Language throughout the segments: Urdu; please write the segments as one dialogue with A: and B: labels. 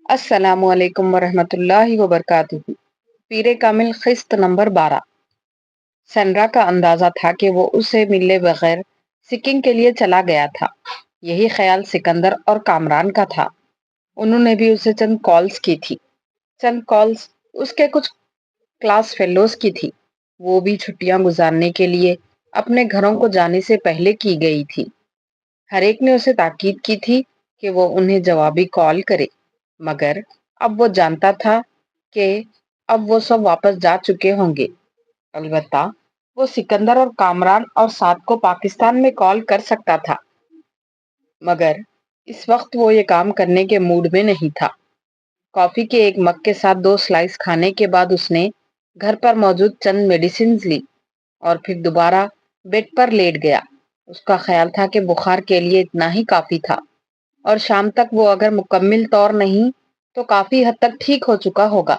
A: السلام علیکم ورحمۃ اللہ وبرکاتہ۔ پیر کامل قسط نمبر 12۔ سنرا کا اندازہ تھا کہ وہ اسے ملے بغیر سکنگ کے لیے چلا گیا تھا۔ یہی خیال سکندر اور کامران کا تھا۔ انہوں نے بھی اسے چند کالز کی تھی۔ چند کالز اس کے کچھ کلاس فیلوز کی تھی۔ وہ بھی چھٹیاں گزارنے کے لیے اپنے گھروں کو جانے سے پہلے کی گئی تھی۔ ہر ایک نے اسے تاکید کی تھی کہ وہ انہیں جوابی کال کرے، مگر اب وہ جانتا تھا کہ اب وہ سب واپس جا چکے ہوں گے۔ البتہ وہ سکندر اور کامران اور سعد کو پاکستان میں کال کر سکتا تھا، مگر اس وقت وہ یہ کام کرنے کے موڈ میں نہیں تھا۔ کافی کے ایک مگ کے ساتھ 2 سلائس کھانے کے بعد اس نے گھر پر موجود چند میڈیسنز لی اور پھر دوبارہ بیڈ پر لیٹ گیا۔ اس کا خیال تھا کہ بخار کے لیے اتنا ہی کافی تھا، اور شام تک وہ اگر مکمل طور نہیں تو کافی حد تک ٹھیک ہو چکا ہوگا۔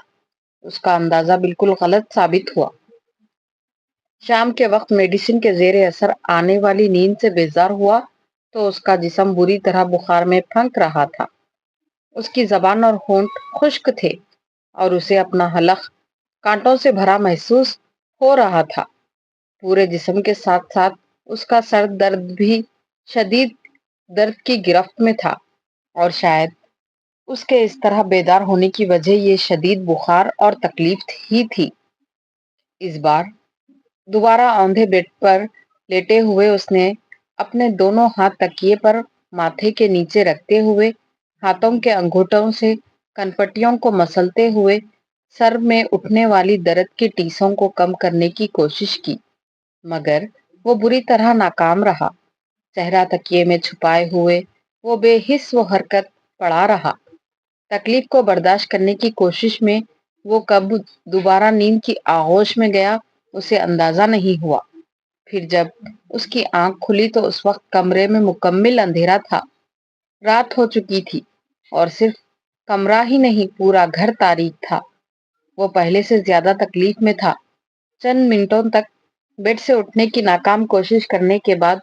A: اس کا اندازہ بالکل غلط ثابت ہوا۔ شام کے وقت میڈیسن کے زیر اثر آنے والی نیند سے بیزار ہوا تو اس کا جسم بری طرح بخار میں پھنک رہا تھا۔ اس کی زبان اور ہونٹ خشک تھے اور اسے اپنا حلق کانٹوں سے بھرا محسوس ہو رہا تھا۔ پورے جسم کے ساتھ ساتھ اس کا سر درد بھی شدید درد کی گرفت میں تھا، اور شاید اس کے اس طرح بیدار ہونے کی وجہ یہ شدید بخار اور تکلیف ہی تھی۔ اس بار دوبارہ اوندھے بیڈ پر لیٹے ہوئے اس نے اپنے دونوں ہاتھ تکیے پر ماتھے کے نیچے رکھتے ہوئے ہاتھوں کے انگوٹھوں سے کنپٹیوں کو مسلتے ہوئے سر میں اٹھنے والی درد کی ٹیسوں کو کم کرنے کی کوشش کی، مگر وہ بری طرح ناکام رہا۔ چہرہ تکیے میں چھپائے ہوئے وہ بے حس و حرکت پڑا رہا۔ تکلیف کو برداشت کرنے کی کوشش میں وہ کب دوبارہ نیند کی آغوش میں گیا اسے اندازہ نہیں ہوا۔ پھر جب اس کی آنکھ کھلی تو اس وقت کمرے میں مکمل اندھیرا تھا۔ رات ہو چکی تھی اور صرف کمرہ ہی نہیں پورا گھر تاریک تھا۔ وہ پہلے سے زیادہ تکلیف میں تھا۔ چند منٹوں تک بیڈ سے اٹھنے کی ناکام کوشش کرنے کے بعد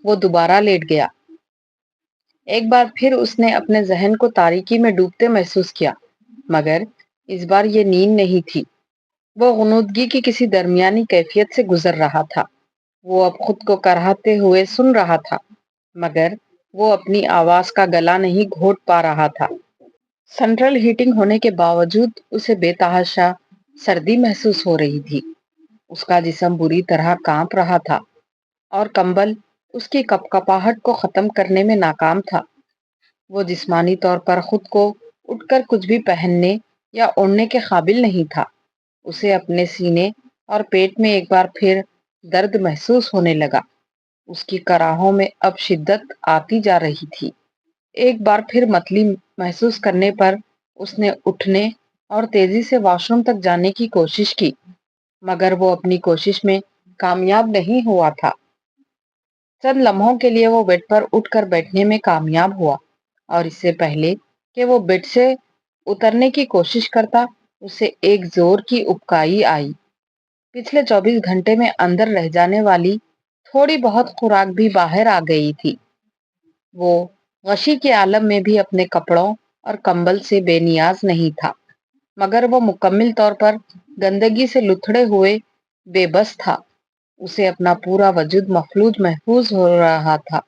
A: وہ دوبارہ لیٹ گیا۔ ایک بار پھر اس نے اپنے ذہن کو تاریکی میں ڈوبتے محسوس کیا، مگر اس بار یہ نیند نہیں تھی۔ وہ غنودگی کی کسی درمیانی کیفیت سے گزر رہا تھا۔ وہ اب خود کو کراہتے ہوئے سن رہا تھا، مگر وہ اپنی آواز کا گلا نہیں گھونٹ پا رہا تھا۔ سینٹرل ہیٹنگ ہونے کے باوجود اسے بے تحاشا سردی محسوس ہو رہی تھی۔ اس کا جسم بری طرح کانپ رہا تھا اور کمبل اس کی کپکپاہٹ کو ختم کرنے میں ناکام تھا۔ وہ جسمانی طور پر خود کو اٹھ کر کچھ بھی پہننے یا اوڑھنے کے قابل نہیں تھا۔ اسے اپنے سینے اور پیٹ میں ایک بار پھر درد محسوس ہونے لگا۔ اس کی کراہوں میں اب شدت آتی جا رہی تھی۔ ایک بار پھر متلی محسوس کرنے پر اس نے اٹھنے اور تیزی سے واش روم تک جانے کی کوشش کی، مگر وہ اپنی کوشش میں کامیاب نہیں ہوا تھا۔ چند لمحوں کے لیے وہ بیڈ پر اٹھ کر بیٹھنے میں کامیاب ہوا، اور اس سے پہلے کہ وہ بیڈ سے اترنے کی کوشش کرتا اسے ایک زور کی ابکائی آئی۔ پچھلے 24 گھنٹے میں اندر رہ جانے والی تھوڑی بہت خوراک بھی باہر آ گئی تھی۔ وہ غشی کے عالم میں بھی اپنے کپڑوں اور کمبل سے بے نیاز نہیں تھا، مگر وہ مکمل طور پر گندگی سے لتھڑے ہوئے بے بس تھا۔ اسے اپنا پورا وجود مفلوج محسوس ہو رہا تھا۔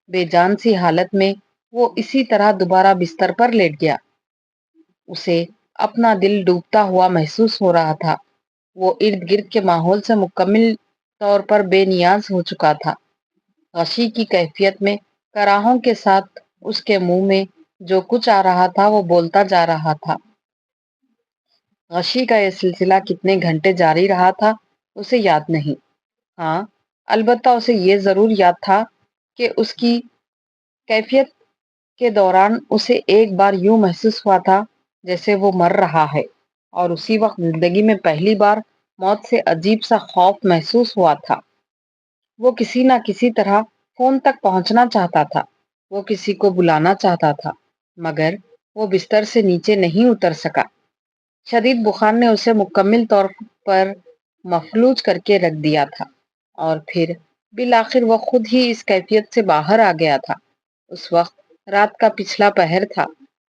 A: بے جان سی حالت میں وہ اسی طرح دوبارہ بستر پر لیٹ گیا۔ اسے اپنا دل ڈوبتا ہوا محسوس ہو رہا تھا۔ وہ ارد گرد کے ماحول سے مکمل طور پر بے نیاز ہو چکا تھا۔ غشی کی کیفیت میں کراہوں کے ساتھ اس کے منہ میں جو کچھ آ رہا تھا وہ بولتا جا رہا تھا۔ غشی کا یہ سلسلہ کتنے گھنٹے جاری رہا تھا اسے یاد نہیں۔ ہاں، البتہ اسے یہ ضرور یاد تھا کہ اس کی کیفیت کے دوران اسے ایک بار یوں محسوس ہوا تھا جیسے وہ مر رہا ہے، اور اسی وقت زندگی میں پہلی بار موت سے عجیب سا خوف محسوس ہوا تھا۔ وہ کسی نہ کسی طرح فون تک پہنچنا چاہتا تھا، وہ کسی کو بلانا چاہتا تھا، مگر وہ بستر سے نیچے نہیں اتر سکا۔ شدید بخار نے اسے مکمل طور پر مفلوج کر کے رکھ دیا تھا، اور پھر بالآخر وہ خود ہی اس کیفیت سے باہر آ گیا تھا۔ اس وقت رات کا پچھلا پہر تھا۔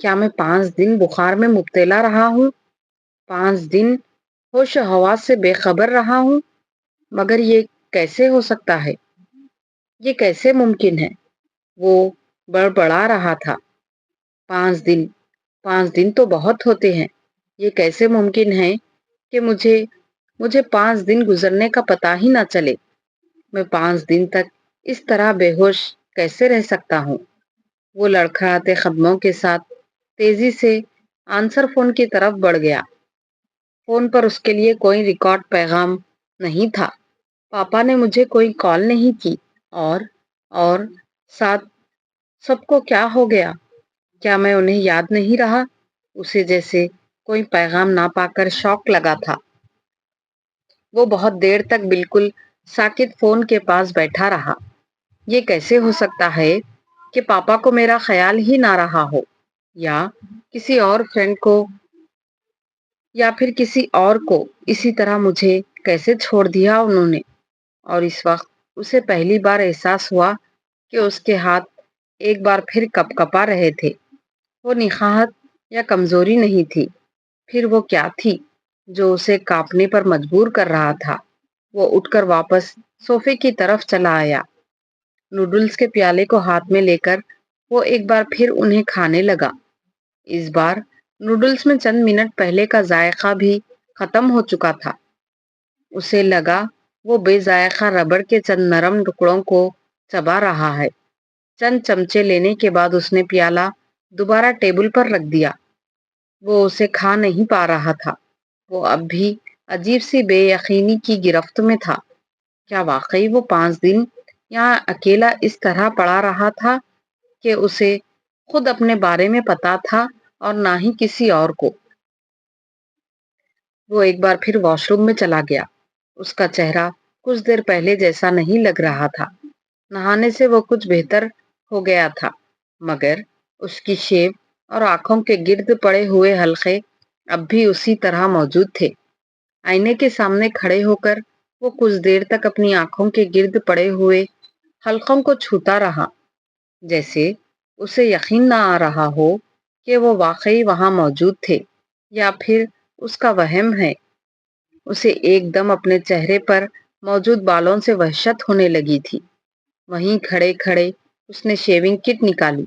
A: کیا میں 5 دن بخار میں مبتلا رہا ہوں؟ 5 دن ہوش و حواس سے بے خبر رہا ہوں؟ مگر یہ کیسے ہو سکتا ہے؟ یہ کیسے ممکن ہے؟ وہ بڑبڑا رہا تھا۔ 5 دن 5 دن تو بہت ہوتے ہیں۔ یہ کیسے ممکن ہے کہ مجھے 5 دن گزرنے کا پتہ ہی نہ چلے؟ میں 5 دن تک اس طرح بے ہوش کیسے رہ سکتا ہوں؟ وہ لڑکھڑاتے قدموں کے ساتھ تیزی سے آنسر فون کی طرف بڑھ گیا۔ فون پر اس کے لیے کوئی ریکارڈ پیغام نہیں تھا۔ پاپا نے مجھے کوئی کال نہیں کی۔ اور ساتھ سب کو کیا ہو گیا؟ کیا میں انہیں یاد نہیں رہا؟ اسے جیسے کوئی پیغام نہ پا کر شوق لگا تھا۔ وہ بہت دیر تک بالکل ساکت فون کے پاس بیٹھا رہا۔ یہ کیسے ہو سکتا ہے کہ پاپا کو میرا خیال ہی نہ رہا ہو، یا کسی اور فرینڈ کو، یا پھر کسی اور کو اسی طرح مجھے کیسے چھوڑ دیا انہوں نے؟ اور اس وقت اسے پہلی بار احساس ہوا کہ اس کے ہاتھ ایک بار پھر کپ کپا رہے تھے۔ وہ نخاہت یا کمزوری نہیں تھی، پھر وہ کیا تھی جو اسے کانپنے پر مجبور کر رہا تھا؟ وہ اٹھ کر واپس صوفے کی طرف چلا آیا۔ نوڈلز کے پیالے کو ہاتھ میں لے کر وہ ایک بار پھر انہیں کھانے لگا۔ اس بار نوڈلز میں چند منٹ پہلے کا ذائقہ بھی ختم ہو چکا تھا۔ اسے لگا وہ بے ذائقہ ربڑ کے چند نرم ٹکڑوں کو چبا رہا ہے۔ چند چمچے لینے کے بعد اس نے پیالہ دوبارہ ٹیبل پر رکھ دیا۔ وہ اسے کھا نہیں پا رہا تھا۔ وہ اب بھی عجیب سی بے یقینی کی گرفت میں تھا۔ کیا واقعی وہ 5 دن یہاں اکیلا اس طرح پڑا رہا تھا کہ اسے خود اپنے بارے میں پتا تھا اور نہ ہی کسی اور کو؟ وہ ایک بار پھر واش روم میں چلا گیا۔ اس کا چہرہ کچھ دیر پہلے جیسا نہیں لگ رہا تھا۔ نہانے سے وہ کچھ بہتر ہو گیا تھا، مگر اس کی شیو اور آنکھوں کے گرد پڑے ہوئے حلقے اب بھی اسی طرح موجود تھے۔ آئینے کے سامنے کھڑے ہو کر وہ کچھ دیر تک اپنی آنکھوں کے گرد پڑے ہوئے حلقوں کو چھوتا رہا، جیسے اسے یقین نہ آ رہا ہو کہ وہ واقعی وہاں موجود تھے یا پھر اس کا وہم ہے۔ اسے ایک دم اپنے چہرے پر موجود بالوں سے وحشت ہونے لگی تھی۔ وہیں کھڑے کھڑے اس نے شیونگ کٹ نکالی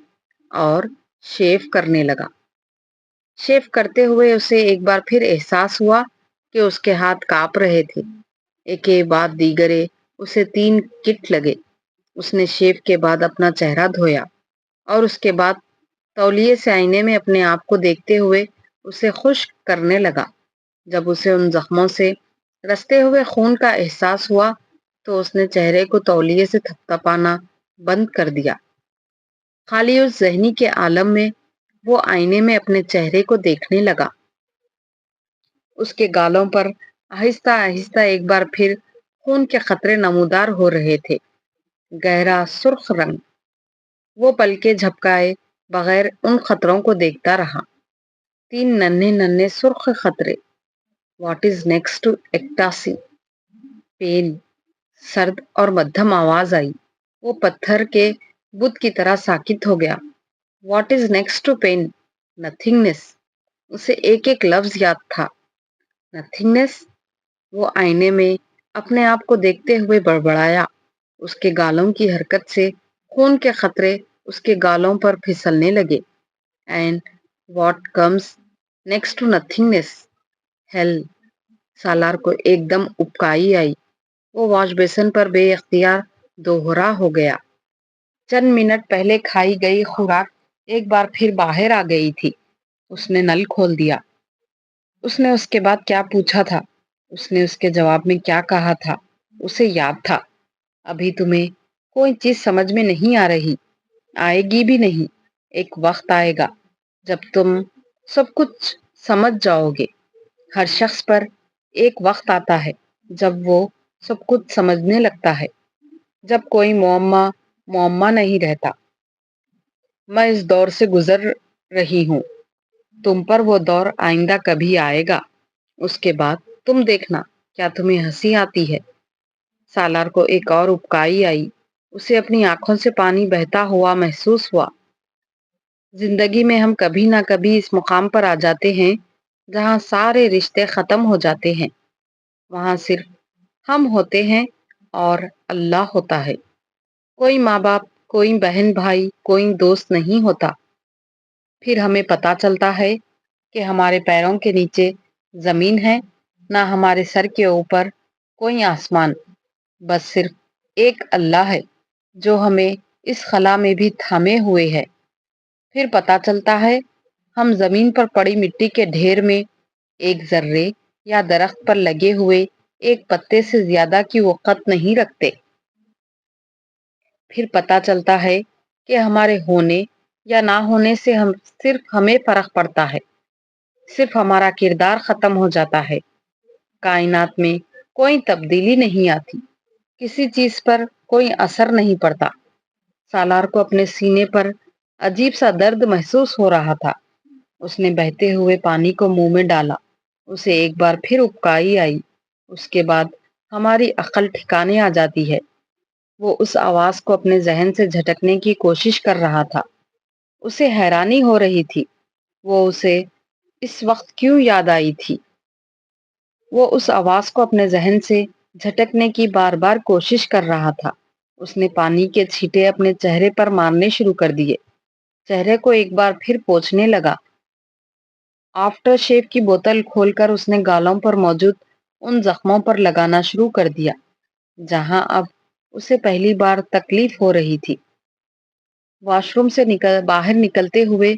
A: اور شیو کرنے لگا۔ شیو کرتے ہوئے اسے ایک بار پھر احساس ہوا کہ اس کے ہاتھ کانپ رہے تھے۔ ایک کے بعد دیگرے اسے 3 کٹ لگے۔ اس نے شیو کے بعد اپنا چہرہ دھویا اور اس کے بعد تولیے سے آئینے میں اپنے آپ کو دیکھتے ہوئے اسے خشک کرنے لگا۔ جب اسے ان زخموں سے رستے ہوئے خون کا احساس ہوا تو اس نے چہرے کو تولیے سے تھپتھپانا بند کر دیا۔ خالی اس ذہنی کے عالم میں وہ آئینے میں اپنے چہرے کو دیکھنے لگا۔ اس کے گالوں پر آہستہ آہستہ ایک بار پھر خون کے قطرے نمودار ہو رہے تھے، گہرا سرخ رنگ۔ وہ پلکیں جھپکائے بغیر ان خطروں کو دیکھتا رہا۔ 3 ننھے ننھے سرخ خطرے۔ What is next to ecstasy? Pain, سرد اور مدھم آواز آئی۔ وہ پتھر کے بت کی طرح ساکت ہو گیا۔ What is next to pen? Nothingness. اسے ایک ایک لفظ یاد تھا۔ نتھنگنیس؟ وہ آئینے میں اپنے آپ کو دیکھتے ہوئے بڑبڑایا۔ اس کے گالوں کی حرکت سے خون کے قطرے اس کے گالوں پر پھسلنے لگے۔ And what comes next to nothingness? Hell! Salar کو ایک دم ابکائی آئی۔ وہ واش بیسن پر بے اختیار دوہرا ہو گیا۔ چند منٹ پہلے کھائی گئی خوراک ایک بار پھر باہر آ گئی تھی۔ اس نے نل کھول دیا۔ اس نے اس کے بعد کیا پوچھا تھا؟ اس نے اس کے جواب میں کیا کہا تھا؟ اسے یاد تھا۔ ابھی تمہیں کوئی چیز سمجھ میں نہیں آ رہی، آئے گی بھی نہیں۔ ایک وقت آئے گا جب تم سب کچھ سمجھ جاؤ گے۔ ہر شخص پر ایک وقت آتا ہے جب وہ سب کچھ سمجھنے لگتا ہے، جب کوئی معمہ نہیں رہتا۔ میں اس دور سے گزر رہی ہوں، تم پر وہ دور آئندہ کبھی آئے گا۔ اس کے بعد تم دیکھنا کیا تمہیں ہنسی آتی ہے۔ سالار کو ایک اور ابکائی آئی۔ اسے اپنی آنکھوں سے پانی بہتا ہوا محسوس ہوا۔ زندگی میں ہم کبھی نہ کبھی اس مقام پر آ جاتے ہیں جہاں سارے رشتے ختم ہو جاتے ہیں، وہاں صرف ہم ہوتے ہیں اور اللہ ہوتا ہے۔ کوئی ماں باپ، کوئی بہن بھائی، کوئی دوست نہیں ہوتا۔ پھر ہمیں پتا چلتا ہے کہ ہمارے پیروں کے نیچے زمین ہے، نہ ہمارے سر کے اوپر کوئی آسمان، بس صرف ایک اللہ ہے جو ہمیں اس خلا میں بھی تھامے ہوئے ہے۔ پھر پتا چلتا ہے ہم زمین پر پڑی مٹی کے ڈھیر میں ایک ذرے یا درخت پر لگے ہوئے ایک پتے سے زیادہ کی وقت نہیں رکھتے۔ پھر پتا چلتا ہے کہ ہمارے ہونے یا نہ ہونے سے صرف ہمیں فرق پڑتا ہے، صرف ہمارا کردار ختم ہو جاتا ہے۔ کائنات میں کوئی تبدیلی نہیں آتی، کسی چیز پر کوئی اثر نہیں پڑتا۔ سالار کو اپنے سینے پر عجیب سا درد محسوس ہو رہا تھا۔ اس نے بہتے ہوئے پانی کو منہ میں ڈالا، اسے ایک بار پھر اکائی آئی۔ اس کے بعد ہماری عقل ٹھکانے آ جاتی ہے۔ وہ اس آواز کو اپنے ذہن سے جھٹکنے کی کوشش کر رہا تھا۔ اسے حیرانی ہو رہی تھی، وہ اسے اس وقت کیوں یاد آئی تھی۔ وہ اس آواز کو اپنے ذہن سے جھٹکنے کی بار بار کوشش کر رہا تھا۔ اس نے پانی کے چھینٹے اپنے چہرے پر مارنے شروع کر دیے، چہرے کو ایک بار پھر پوچھنے لگا۔ آفٹر شیو کی بوتل کھول کر اس نے گالوں پر موجود ان زخموں پر لگانا شروع کر دیا جہاں اب اسے پہلی بار تکلیف ہو رہی تھی۔ واش روم سے باہر نکلتے ہوئے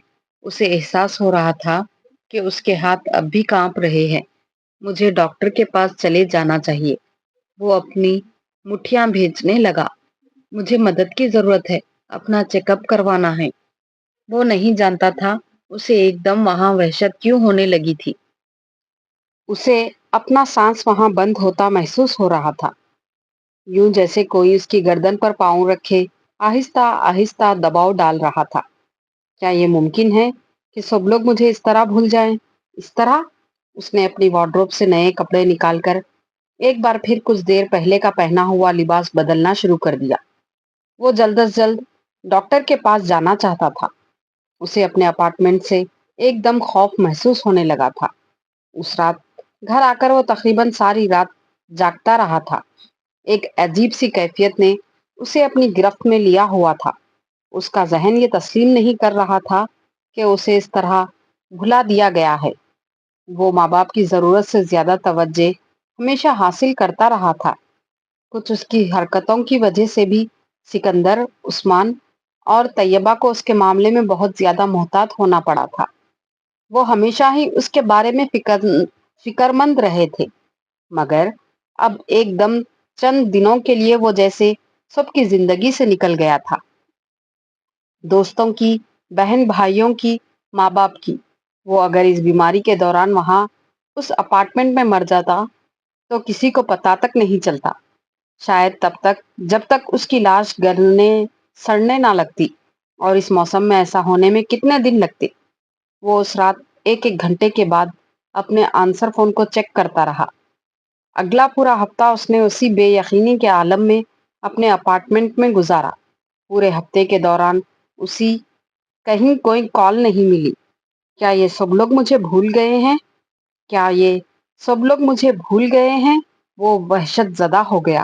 A: اسے احساس ہو رہا تھا کہ اس کے ہاتھ اب بھی کانپ رہے ہیں۔ مجھے ڈاکٹر کے پاس چلے جانا چاہیے، وہ اپنی مٹھیاں بھیجنے لگا۔ مجھے مدد کی ضرورت ہے، اپنا چیک اپ کروانا ہے۔ وہ نہیں جانتا تھا اسے ایک دم وہاں وحشت کیوں ہونے لگی تھی۔ اسے اپنا سانس وہاں بند ہوتا محسوس ہو رہا تھا، یوں جیسے کوئی اس کی گردن پر پاؤں رکھے آہستہ آہستہ دباؤ ڈال رہا تھا۔ کیا یہ ممکن ہے کہ سب لوگ مجھے اس طرح بھول جائیں؟ اس طرح؟ اس نے اپنی وارڈروب سے نئے کپڑے نکال کر ایک بار پھر کچھ دیر پہلے کا پہنا ہوا لباس بدلنا شروع کر دیا۔ وہ جلد از جلد ڈاکٹر کے پاس جانا چاہتا تھا۔ اسے اپنے اپارٹمنٹ سے ایک دم خوف محسوس ہونے لگا تھا۔ اس رات گھر آ کر وہ تقریباً ساری رات جاگتا رہا تھا۔ ایک عجیب سی کیفیت نے اسے اپنی گرفت میں لیا ہوا تھا۔ اس کا ذہن یہ تسلیم نہیں کر رہا تھا کہ اسے اس طرح بھلا دیا گیا ہے۔ وہ ماں باپ کی ضرورت سے زیادہ توجہ ہمیشہ حاصل کرتا رہا تھا۔ کچھ اس کی حرکتوں کی وجہ سے بھی سکندر، عثمان اور طیبہ کو اس کے معاملے میں بہت زیادہ محتاط ہونا پڑا تھا۔ وہ ہمیشہ ہی اس کے بارے میں فکر مند رہے تھے، مگر اب ایک دم چند دنوں کے لیے وہ جیسے سب کی زندگی سے نکل گیا تھا۔ دوستوں کی، بہن بھائیوں کی، ماں باپ کی۔ وہ اگر اس بیماری کے دوران وہاں اس اپارٹمنٹ میں مر جاتا تو کسی کو پتہ تک نہیں چلتا، شاید تب تک جب تک اس کی لاش گلنے سڑنے نہ لگتی۔ اور اس موسم میں ایسا ہونے میں کتنے دن لگتے؟ وہ اس رات ایک ایک گھنٹے کے بعد اپنے آنسر فون کو چیک کرتا رہا۔ اگلا پورا ہفتہ اس نے اسی بے یقینی کے عالم میں اپنے اپارٹمنٹ میں گزارا۔ پورے ہفتے کے دوران اسی کہیں کوئی کال نہیں ملی۔ کیا یہ سب لوگ مجھے بھول گئے ہیں؟ کیا یہ سب لوگ مجھے بھول گئے ہیں؟ وہ وحشت زدہ ہو گیا۔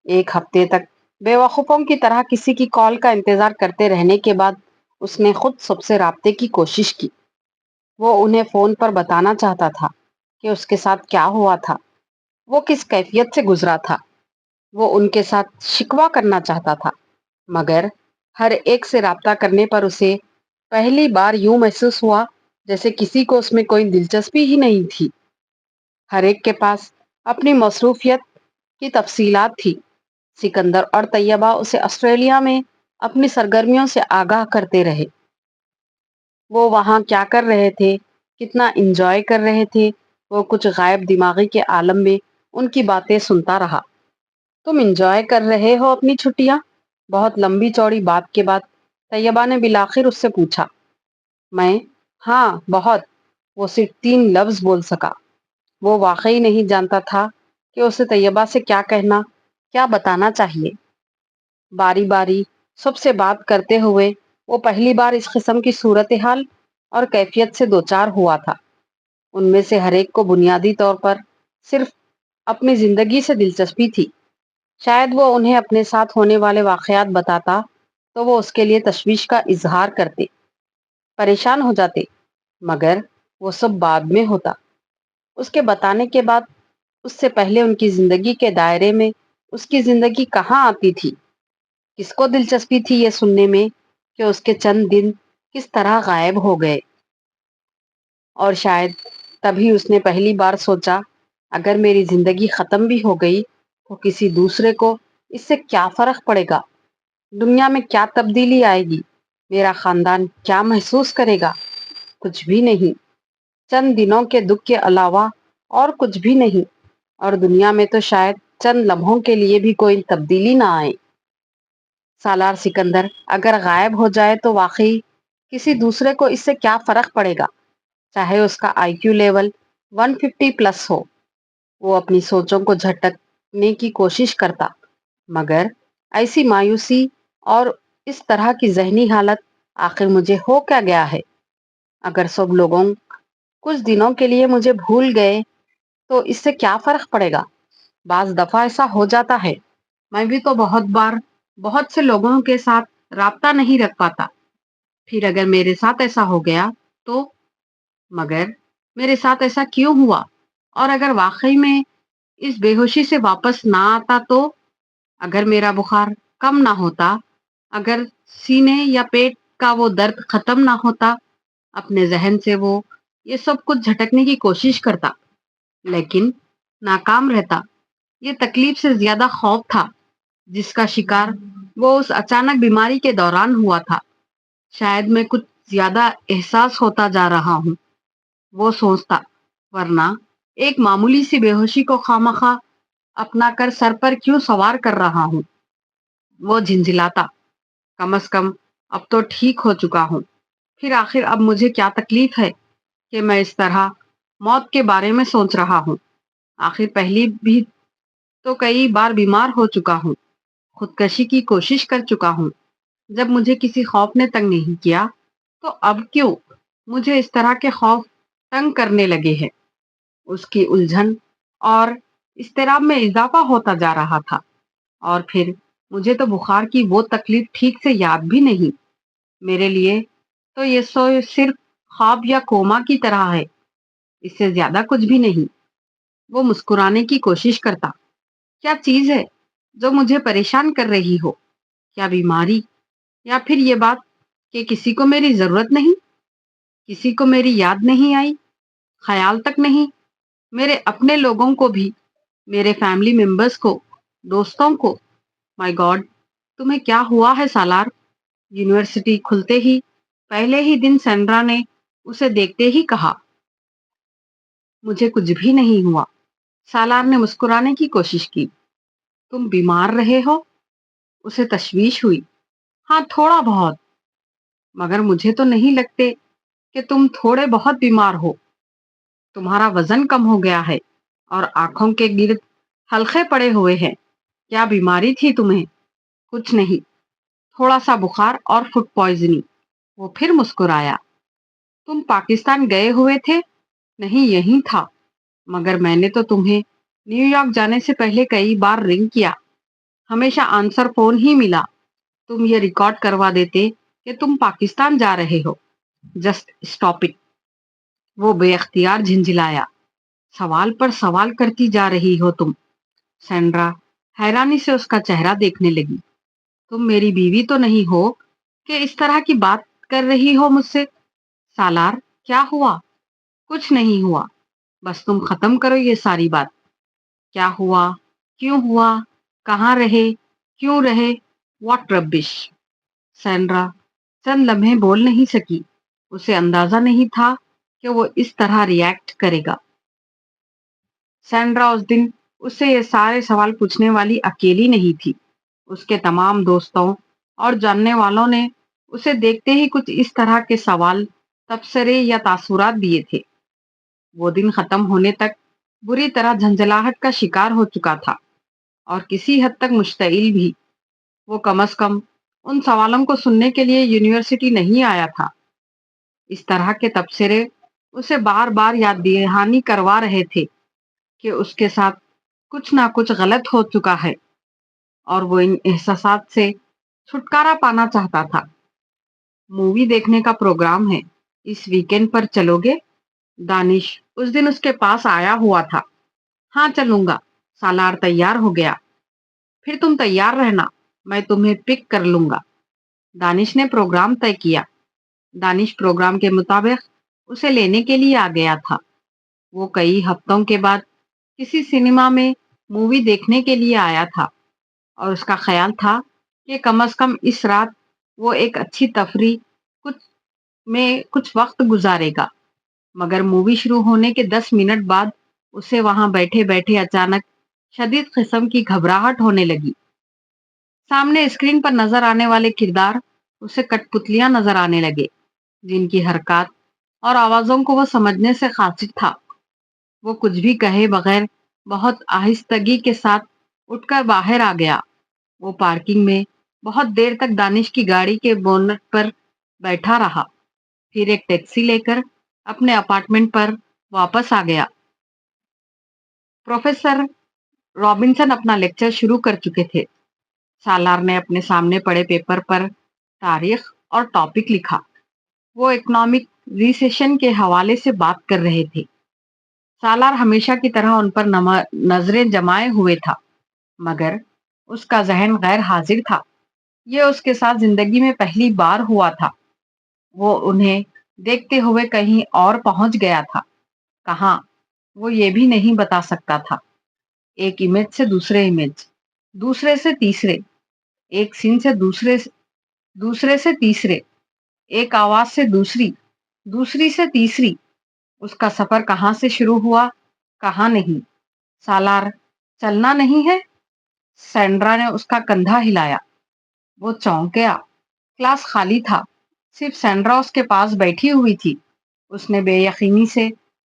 A: ایک ہفتے تک بے وقوفوں کی طرح کسی کی کال کا انتظار کرتے رہنے کے بعد اس نے خود سب سے رابطے کی کوشش کی۔ وہ انہیں فون پر بتانا چاہتا تھا کہ اس کے ساتھ کیا ہوا تھا، وہ کس کیفیت سے گزرا تھا۔ وہ ان کے ساتھ شکوہ کرنا چاہتا تھا، مگر ہر ایک سے رابطہ کرنے پر اسے پہلی بار یوں محسوس ہوا جیسے کسی کو اس میں کوئی دلچسپی ہی نہیں تھی۔ ہر ایک کے پاس اپنی مصروفیت کی تفصیلات تھی۔ سکندر اور طیبہ اسے آسٹریلیا میں اپنی سرگرمیوں سے آگاہ کرتے رہے۔ وہ وہاں کیا کر رہے تھے، کتنا انجوائے کر رہے تھے۔ وہ کچھ غائب دماغی کے عالم میں ان کی باتیں سنتا رہا۔ تم انجوائے کر رہے ہو اپنی چھٹیاں؟ بہت لمبی چوڑی بات کے بعد طیبہ نے بالآخر اس سے پوچھا۔ میں؟ ہاں بہت، وہ صرف 3 لفظ بول سکا۔ وہ واقعی نہیں جانتا تھا کہ اسے طیبہ سے کیا کہنا، کیا بتانا چاہیے۔ باری باری سب سے بات کرتے ہوئے وہ پہلی بار اس قسم کی صورتحال اور کیفیت سے دوچار ہوا تھا۔ ان میں سے ہر ایک کو بنیادی طور پر صرف اپنی زندگی سے دلچسپی تھی۔ شاید وہ انہیں اپنے ساتھ ہونے والے واقعات بتاتا تو وہ اس کے لیے تشویش کا اظہار کرتے، پریشان ہو جاتے، مگر وہ سب بعد میں ہوتا۔ اس کے بتانے کے بعد اس سے پہلے ان کی زندگی کے دائرے میں اس کی زندگی کہاں آتی تھی؟ کس کو دلچسپی تھی یہ سننے میں کہ اس کے چند دن کس طرح غائب ہو گئے؟ اور شاید تبھی اس نے پہلی بار سوچا، اگر میری زندگی ختم بھی ہو گئی تو کسی دوسرے کو اس سے کیا فرق پڑے گا؟ دنیا میں کیا تبدیلی آئے گی؟ میرا خاندان کیا محسوس کرے گا؟ کچھ بھی نہیں۔ چند دنوں کے دکھ کے علاوہ اور کچھ بھی نہیں، اور دنیا میں تو شاید چند لمحوں کے لیے بھی کوئی تبدیلی نہ آئے۔ سالار سکندر اگر غائب ہو جائے تو واقعی کسی دوسرے کو اس سے کیا فرق پڑے گا، چاہے اس کا آئی کیو لیول 150 پلس ہو۔ وہ اپنی سوچوں کو جھٹکنے کی کوشش کرتا، مگر ایسی مایوسی اور اس طرح کی ذہنی حالت، آخر مجھے ہو کیا گیا ہے؟ اگر سب لوگوں کچھ دنوں کے لیے مجھے بھول گئے تو اس سے کیا فرق پڑے گا؟ بعض دفعہ ایسا ہو جاتا ہے، میں بھی تو بہت بار بہت سے لوگوں کے ساتھ رابطہ نہیں رکھ پاتا، پھر اگر میرے ساتھ ایسا ہو گیا تو، مگر میرے ساتھ ایسا کیوں ہوا؟ اور اگر واقعی میں اس بے ہوشی سے واپس نہ آتا تو، اگر میرا بخار کم نہ ہوتا، اگر سینے یا پیٹ کا وہ درد ختم نہ ہوتا، اپنے ذہن سے وہ یہ سب کچھ جھٹکنے کی کوشش کرتا لیکن ناکام رہتا۔ یہ تکلیف سے زیادہ خوف تھا جس کا شکار وہ اس اچانک بیماری کے دوران ہوا تھا۔ شاید میں کچھ زیادہ احساس ہوتا جا رہا ہوں، وہ سوچتا، ورنہ ایک معمولی سی بے ہوشی کو خوامخواہ اپنا کر سر پر کیوں سوار کر رہا ہوں؟ وہ جھنجھلاتا، کم از کم اب تو ٹھیک ہو چکا ہوں، پھر آخر اب مجھے کیا تکلیف ہے کہ میں اس طرح موت کے بارے میں سوچ رہا ہوں؟ آخر پہلی بھی تو کئی بار بیمار ہو چکا ہوں، خودکشی کی کوشش کر چکا ہوں، جب مجھے کسی خوف نے تنگ نہیں کیا تو اب کیوں مجھے اس طرح کے خوف تنگ کرنے لگے ہیں؟ اس کی الجھن اور اضطراب میں اضافہ ہوتا جا رہا تھا، اور پھر مجھے تو بخار کی وہ تکلیف ٹھیک سے یاد بھی نہیں۔ میرے لیے تو یہ سو صرف خواب یا کوما کی طرح ہے، اس سے زیادہ کچھ بھی نہیں۔ وہ مسکرانے کی کوشش کرتا، کیا چیز ہے جو مجھے پریشان کر رہی ہو؟ کیا بیماری، یا پھر یہ بات کہ کسی کو میری ضرورت نہیں، کسی کو میری یاد نہیں آئی، خیال تک نہیں، میرے اپنے لوگوں کو بھی، میرے فیملی ممبرز کو، دوستوں کو۔ مائی گاڈ، تمہیں کیا ہوا ہے سالار؟ یونیورسٹی کھلتے ہی پہلے ہی دن سینڈرا نے اسے دیکھتے ہی کہا۔ مجھے کچھ بھی نہیں ہوا، سالار نے مسکرانے کی کوشش کی۔ تم بیمار رہے ہو؟ اسے تشویش ہوئی۔ ہاں، تھوڑا بہت، مگر مجھے تو نہیں لگتے کہ تم تھوڑے بہت بیمار ہو۔ تمہارا وزن کم ہو گیا ہے اور آنکھوں کے گرد حلقے پڑے ہوئے ہیں۔ کیا بیماری تھی تمہیں؟ کچھ نہیں، تھوڑا سا بخار اور فوڈ پوائزننگ۔ وہ پھر مسکرایا۔ تم پاکستان گئے ہوئے تھے؟ نہیں، یہیں تھا، مگر میں نے تو تمہیں نیو یارک جانے سے پہلے کئی بار رنگ کیا، ہمیشہ آنسر فون ہی ملا۔ تم یہ ریکارڈ کروا دیتے کہ تم پاکستان جا رہے ہو۔ Just stop it. وہ بے اختیار جھنجھلایا۔ سوال پر سوال کرتی جا رہی ہو تم۔ سینڈرا حیرانی سے اس کا چہرہ دیکھنے لگی۔ تم میری بیوی تو نہیں ہو کہ اس طرح کی بات کر رہی ہو مجھ سے؟ سالار، کیا ہوا؟ کچھ نہیں ہوا، بس تم ختم کرو یہ ساری بات۔ کیا ہوا؟ کیوں ہوا؟ کہاں رہے؟ کیوں رہے؟ واٹ ربش! سینڈرا چند لمحے بول نہیں سکی، اسے اندازہ نہیں تھا کہ وہ اس طرح ریئیکٹ کرے گا۔ سینڈرا اس دن اس سے یہ سارے سوال پوچھنے والی اکیلی نہیں تھی۔ اس کے تمام دوستوں اور جاننے والوں نے اسے دیکھتے ہی کچھ اس طرح کے سوال، تبصرے یا تاثرات دیے تھے۔ وہ دن ختم ہونے تک بری طرح جھنجھلاہٹ کا شکار ہو چکا تھا، اور کسی حد تک مشتعل بھی۔ وہ کم از کم ان سوالوں کو سننے کے لیے یونیورسٹی نہیں آیا تھا۔ اس طرح کے تبصرے اسے بار بار یاد دہانی کروا رہے تھے کہ اس کے ساتھ کچھ نہ کچھ غلط ہو چکا ہے، اور وہ ان احساسات سے چھٹکارا پانا چاہتا تھا۔ مووی دیکھنے کا پروگرام ہے، اس ویکینڈ پر چلو گے؟ دانش اس دن اس کے پاس آیا ہوا تھا۔ ہاں چلوں گا، سالار تیار ہو گیا۔ پھر تم تیار رہنا، میں تمہیں پک کر لوں گا۔ دانش نے پروگرام طے کیا۔ دانش پروگرام کے مطابق اسے لینے کے لیے آ گیا تھا۔ وہ کئی ہفتوں کے بعد کسی سنیما میں مووی دیکھنے کے لیے آیا تھا، اور اس کا خیال تھا کہ کم از کم اس رات وہ ایک اچھی تفریح کچھ وقت گزارے گا۔ مگر مووی شروع ہونے کے 10 منٹ بعد اسے وہاں بیٹھے بیٹھے اچانک شدید قسم کی گھبراہٹ ہونے لگی۔ سامنے اسکرین پر نظر آنے والے کردار اسے کٹ پتلیاں نظر آنے لگے، جن کی حرکات اور آوازوں کو وہ سمجھنے سے قاصر تھا۔ وہ کچھ بھی کہے بغیر بہت آہستگی کے ساتھ اٹھ کر باہر آ گیا۔ وہ پارکنگ میں بہت دیر تک دانش کی گاڑی کے بونٹ پر بیٹھا رہا، پھر ایک ٹیکسی لے کر اپنے اپارٹمنٹ پر واپس آ گیا۔ پروفیسر رابنسن اپنا لیکچر شروع کر چکے تھے۔ سالار نے اپنے سامنے پڑے پیپر پر تاریخ اور ٹاپک لکھا۔ وہ اکنامک ریسیشن کے حوالے سے بات کر رہے تھے۔ سالار ہمیشہ کی طرح ان پر نظریں جمائے ہوئے تھا، مگر اس کا ذہن غیر حاضر تھا۔ یہ اس کے ساتھ زندگی میں پہلی بار ہوا تھا۔ وہ انہیں دیکھتے ہوئے کہیں اور پہنچ گیا تھا۔ کہاں، وہ یہ بھی نہیں بتا سکتا تھا۔ ایک امیج سے دوسرے امیج، دوسرے سے تیسرے، ایک سین سے دوسرے سے تیسرے، ایک آواز سے دوسری سے تیسری۔ اس کا سفر کہاں سے شروع ہوا، کہاں نہیں۔ سالار چلنا نہیں ہے؟ سینڈرا نے اس کا کندھا ہلایا۔ وہ چونک گیا۔ کلاس خالی تھا، صرف سینڈرا اس کے پاس بیٹھی ہوئی تھی۔ اس نے بے یقینی سے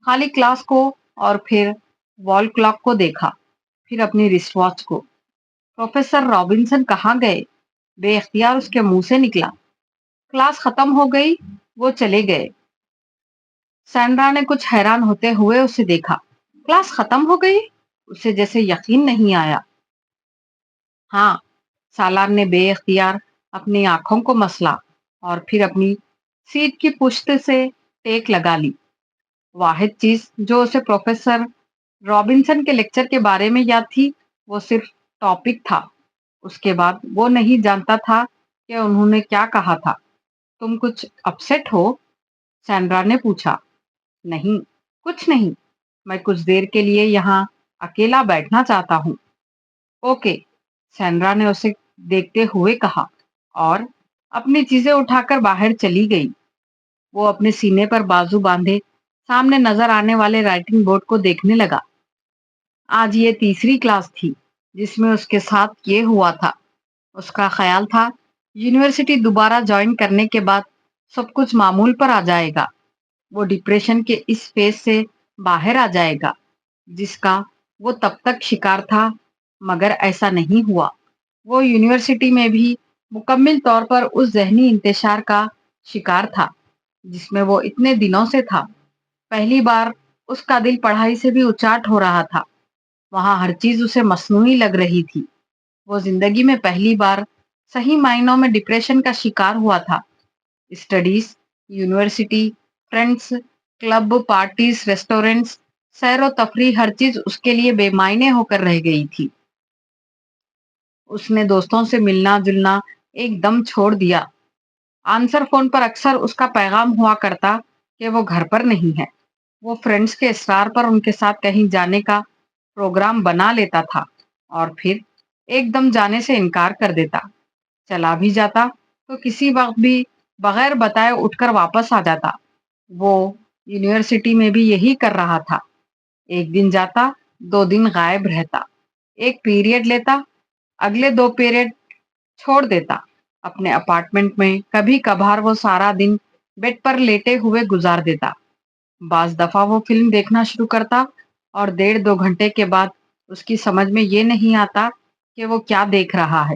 A: خالی کلاس کو اور پھر وال کلاک کو دیکھا، پھر اپنی رسٹ واچ کو۔ پروفیسر رابنسن کہاں گئے؟ بے اختیار اس کے منہ سے نکلا۔ کلاس ختم ہو گئی، وہ چلے گئے۔ سینڈرا نے کچھ حیران ہوتے ہوئے اسے دیکھا۔ کلاس ختم ہو گئی؟ اسے جیسے یقین نہیں آیا۔ ہاں، سالار نے بے اختیار اپنی آنکھوں کو مسلا اور پھر اپنی سیٹ کی پشت سے ٹیک لگا لی۔ واحد چیز جو اسے پروفیسر رابنسن کے لیکچر کے بارے میں یاد تھی وہ صرف ٹاپک تھا۔ اس کے بعد وہ نہیں جانتا تھا کہ انہوں نے کیا کہا تھا۔ تم کچھ اپسیٹ ہو؟ سینڈرا نے پوچھا۔ نہیں، کچھ نہیں، میں کچھ دیر کے لیے یہاں اکیلا بیٹھنا چاہتا ہوں۔ اوکے، سینڈرا نے اسے دیکھتے ہوئے کہا، اور اپنی چیزیں اٹھا کر باہر چلی گئی۔ وہ اپنے سینے پر بازو باندھے سامنے نظر آنے والے رائٹنگ بورڈ کو دیکھنے لگا۔ آج یہ تیسری کلاس تھی جس میں اس کے ساتھ یہ ہوا تھا۔ اس کا خیال تھا یونیورسٹی دوبارہ جوائن کرنے کے بعد سب کچھ معمول پر آ جائے گا۔ وہ ڈپریشن کے اس فیز سے باہر آ جائے گا جس کا وہ تب تک شکار تھا، مگر ایسا نہیں ہوا۔ وہ یونیورسٹی میں بھی مکمل طور پر اس ذہنی انتشار کا شکار تھا جس میں وہ اتنے دنوں سے تھا۔ پہلی بار اس کا دل پڑھائی سے بھی اچاٹ ہو رہا تھا۔ وہاں ہر چیز اسے مصنوعی لگ رہی تھی۔ وہ زندگی میں پہلی بار صحیح معنوں میں ڈپریشن کا شکار ہوا تھا۔ Studies, university, friends, club, parties, restaurants, سیر و تفریح، ہر چیز اس کے لیے بے معنی ہو کر رہ گئی تھی۔ اس نے دوستوں سے ملنا جلنا ایک دم چھوڑ دیا۔ آنسر فون پر اکثر اس کا پیغام ہوا کرتا کہ وہ گھر پر نہیں ہے۔ وہ فرینڈز کے اصرار پر ان کے ساتھ کہیں جانے کا پروگرام بنا لیتا تھا اور پھر ایک دم جانے سے انکار کر دیتا۔ چلا بھی جاتا تو کسی وقت بھی بغیر بتائے اٹھ کر واپس آ جاتا۔ وہ یونیورسٹی میں بھی یہی کر رہا تھا۔ ایک دن جاتا، 2 دن غائب رہتا، ایک پیریڈ لیتا، اگلے 2 پیریڈ چھوڑ دیتا۔ اپنے اپارٹمنٹ میں کبھی کبھار وہ سارا دن بیڈ پر لیٹے ہوئے گزار دیتا۔ بعض دفعہ وہ فلم دیکھنا شروع کرتا اور 1.5-2 گھنٹے کے بعد اس کی سمجھ میں یہ نہیں آتا کہ وہ کیا دیکھ رہا ہے۔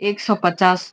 A: 150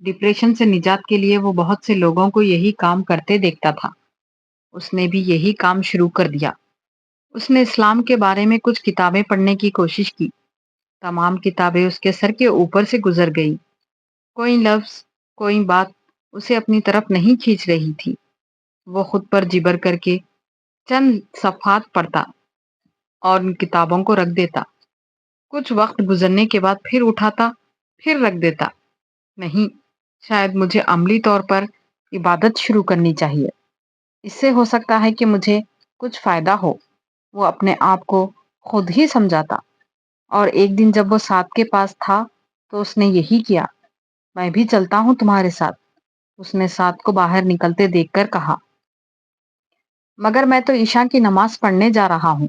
A: ڈپریشن سے نجات کے لیے وہ بہت سے لوگوں کو یہی کام کرتے دیکھتا تھا۔ اس نے بھی یہی کام شروع کر دیا۔ اس نے اسلام کے بارے میں کچھ کتابیں پڑھنے کی کوشش کی۔ تمام کتابیں اس کے سر کے اوپر سے گزر گئی۔ کوئی لفظ، کوئی بات اسے اپنی طرف نہیں کھینچ رہی تھی۔ وہ خود پر جبر کر کے چند صفحات پڑھتا اور ان کتابوں کو رکھ دیتا۔ کچھ وقت گزرنے کے بعد پھر اٹھاتا، پھر رکھ دیتا۔ نہیں، شاید مجھے عملی طور پر عبادت شروع کرنی چاہیے۔ اس سے ہو سکتا ہے کہ مجھے کچھ فائدہ ہو۔ وہ اپنے آپ کو خود ہی سمجھاتا، اور ایک دن جب وہ سعد کے پاس تھا تو اس نے یہی کیا۔ میں بھی چلتا ہوں تمہارے ساتھ، اس نے سعد کو باہر نکلتے دیکھ کر کہا۔ مگر میں تو عشاء کی نماز پڑھنے جا رہا ہوں،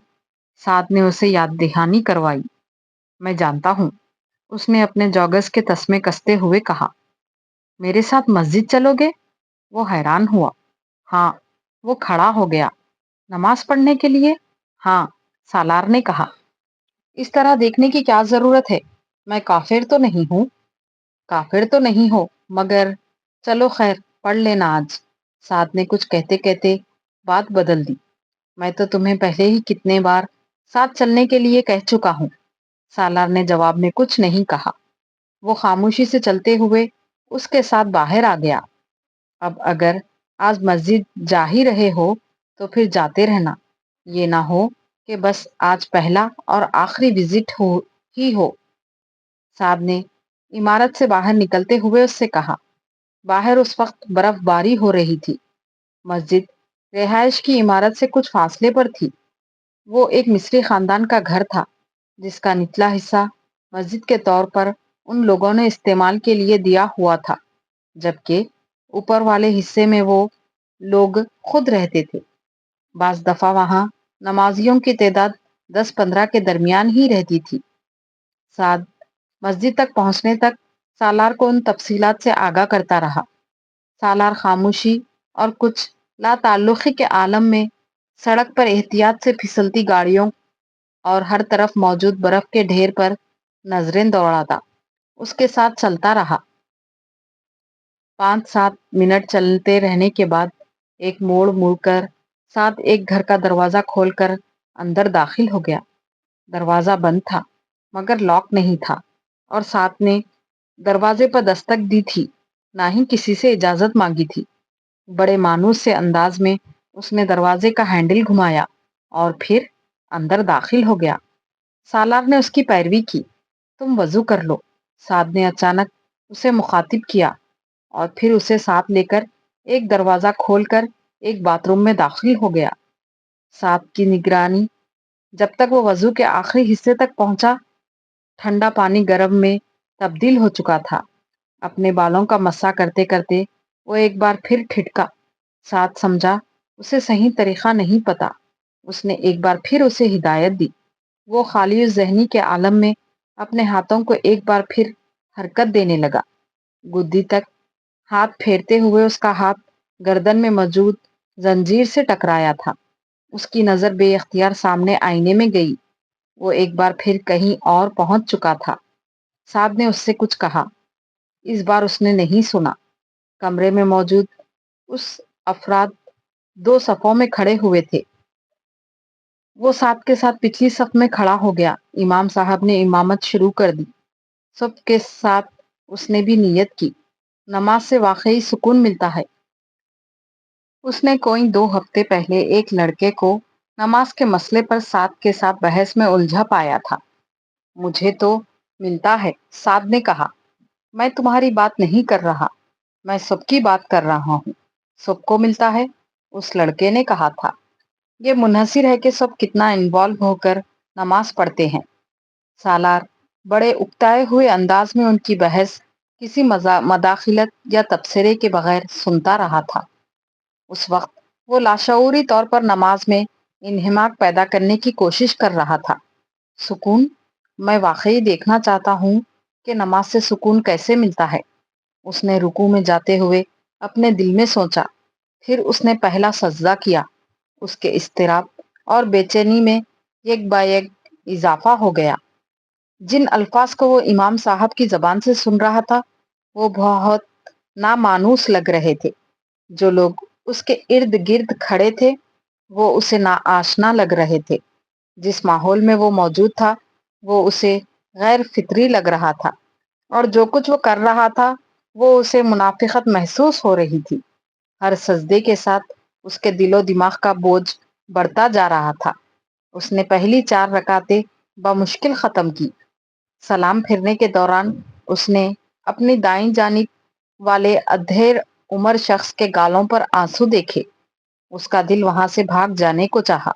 A: سعد نے اسے یاد دہانی کروائی۔ میں جانتا ہوں، اس نے اپنے جوگس کے تسمے کستے ہوئے کہا۔ میرے ساتھ مسجد چلو گے؟ وہ حیران ہوا۔ ہاں، وہ کھڑا ہو گیا۔ نماز پڑھنے کے لیے؟ ہاں، سالار نے کہا۔ اس طرح دیکھنے کی کیا ضرورت ہے؟ میں کافر تو نہیں ہوں؟ کافر تو نہیں ہو، مگر چلو خیر، پڑھ لینا آج۔ سعد نے کچھ کہتے کہتے بات بدل دی۔ میں تو تمہیں پہلے ہی کتنے بار ساتھ چلنے کے لیے کہہ چکا ہوں۔ سالار نے جواب میں کچھ نہیں کہا۔ وہ خاموشی سے چلتے ہوئے اس کے ساتھ باہر آ گیا۔ اب اگر آج مسجد جا ہی رہے ہو تو پھر جاتے رہنا، یہ نہ ہو کہ بس آج پہلا اور آخری وزٹ ہو۔ سعد نے عمارت سے باہر نکلتے ہوئے اس سے کہا۔ باہر اس وقت برف باری ہو رہی تھی۔ مسجد رہائش کی عمارت سے کچھ فاصلے پر تھی۔ وہ ایک مصری خاندان کا گھر تھا جس کا نچلا حصہ مسجد کے طور پر ان لوگوں نے استعمال کے لیے دیا ہوا تھا، جبکہ اوپر والے حصے میں وہ لوگ خود رہتے تھے۔ بعض دفعہ وہاں نمازیوں کی تعداد 10-15 کے درمیان ہی رہتی تھی۔ سعد مسجد تک پہنچنے تک سالار کو ان تفصیلات سے آگاہ کرتا رہا۔ سالار خاموشی اور کچھ لا تعلقی کے عالم میں سڑک پر احتیاط سے پھسلتی گاڑیوں اور ہر طرف موجود برف کے ڈھیر پر نظریں دوڑاتا اس کے ساتھ چلتا رہا۔ 5-7 منٹ چلتے رہنے کے بعد ایک موڑ کر ساتھ ایک گھر کا دروازہ کھول کر اندر داخل ہو گیا۔ دروازہ بند تھا، مگر لاک نہیں تھا، اور ساتھ نے دروازے پر دستک دی تھی، نہ ہی کسی سے اجازت مانگی تھی۔ بڑے مانوس سے انداز میں اس نے دروازے کا ہینڈل گھمایا اور پھر اندر داخل ہو گیا۔ سالار نے اس کی پیروی کی۔ تم وضو کر لو، سعد نے اچانک اسے مخاطب کیا، اور پھر اسے ساتھ لے کر ایک دروازہ کھول کر ایک باتھ روم میں داخل ہو گیا۔ سعد کی نگرانی جب تک وہ وضو کے آخری حصے تک پہنچا، ٹھنڈا پانی گرم میں تبدیل ہو چکا تھا۔ اپنے بالوں کا مسح کرتے کرتے وہ ایک بار پھر ٹھٹکا۔ سعد سمجھا اسے صحیح طریقہ نہیں پتا۔ اس نے ایک بار پھر اسے ہدایت دی۔ وہ خالی ذہنی کے عالم میں اپنے ہاتھوں کو ایک بار پھر حرکت دینے لگا۔ گدی تک ہاتھ پھیرتے ہوئے اس کا ہاتھ گردن میں موجود زنجیر سے ٹکرایا تھا۔ اس کی نظر بے اختیار سامنے آئینے میں گئی۔ وہ ایک بار پھر کہیں اور پہنچ چکا تھا۔ سعد نے اس سے کچھ کہا۔ اس بار اس نے نہیں سنا۔ کمرے میں موجود اس افراد 2 صفوں میں کھڑے ہوئے تھے۔ وہ سعد کے ساتھ پچھلی صف میں کھڑا ہو گیا۔ امام صاحب نے امامت شروع کر دی۔ سب کے ساتھ اس نے بھی نیت کی۔ نماز سے واقعی سکون ملتا ہے۔ اس نے کوئی 2 ہفتے پہلے ایک لڑکے کو نماز کے مسئلے پر سعد کے ساتھ بحث میں الجھا پایا تھا۔ مجھے تو ملتا ہے، سعد نے کہا۔ میں تمہاری بات نہیں کر رہا، میں سب کی بات کر رہا ہوں۔ سب کو ملتا ہے، اس لڑکے نے کہا تھا۔ یہ منحصر ہے کہ سب کتنا انوالو ہو کر نماز پڑھتے ہیں۔ سالار بڑے اکتائے ہوئے انداز میں ان کی بحث کسی مداخلت یا تبصرے کے بغیر سنتا رہا تھا۔ اس وقت وہ لاشعوری طور پر نماز میں انہماک پیدا کرنے کی کوشش کر رہا تھا۔ سکون؟ میں واقعی دیکھنا چاہتا ہوں کہ نماز سے سکون کیسے ملتا ہے۔ اس نے رکوع میں جاتے ہوئے اپنے دل میں سوچا۔ پھر اس نے پہلا سجدہ کیا۔ اس کے اضطراب اور بے چینی میں یک با یک اضافہ ہو گیا۔ جن الفاظ کو وہ امام صاحب کی زبان سے سن رہا تھا وہ بہت نامانوس لگ رہے تھے۔ جو لوگ اس کے ارد گرد کھڑے تھے وہ اسے ناآشنا لگ رہے تھے۔ جس ماحول میں وہ موجود تھا وہ اسے غیر فطری لگ رہا تھا، اور جو کچھ وہ کر رہا تھا وہ اسے منافقت محسوس ہو رہی تھی۔ ہر سجدے کے ساتھ اس کے دل و دماغ کا بوجھ بڑھتا جا رہا تھا۔ اس نے پہلی 4 رکعتیں بمشکل ختم کی۔ سلام پھرنے کے دوران اس نے اپنی دائیں جانب والے ادھیڑ عمر شخص کے گالوں پر آنسو دیکھے۔ اس کا دل وہاں سے بھاگ جانے کو چاہا۔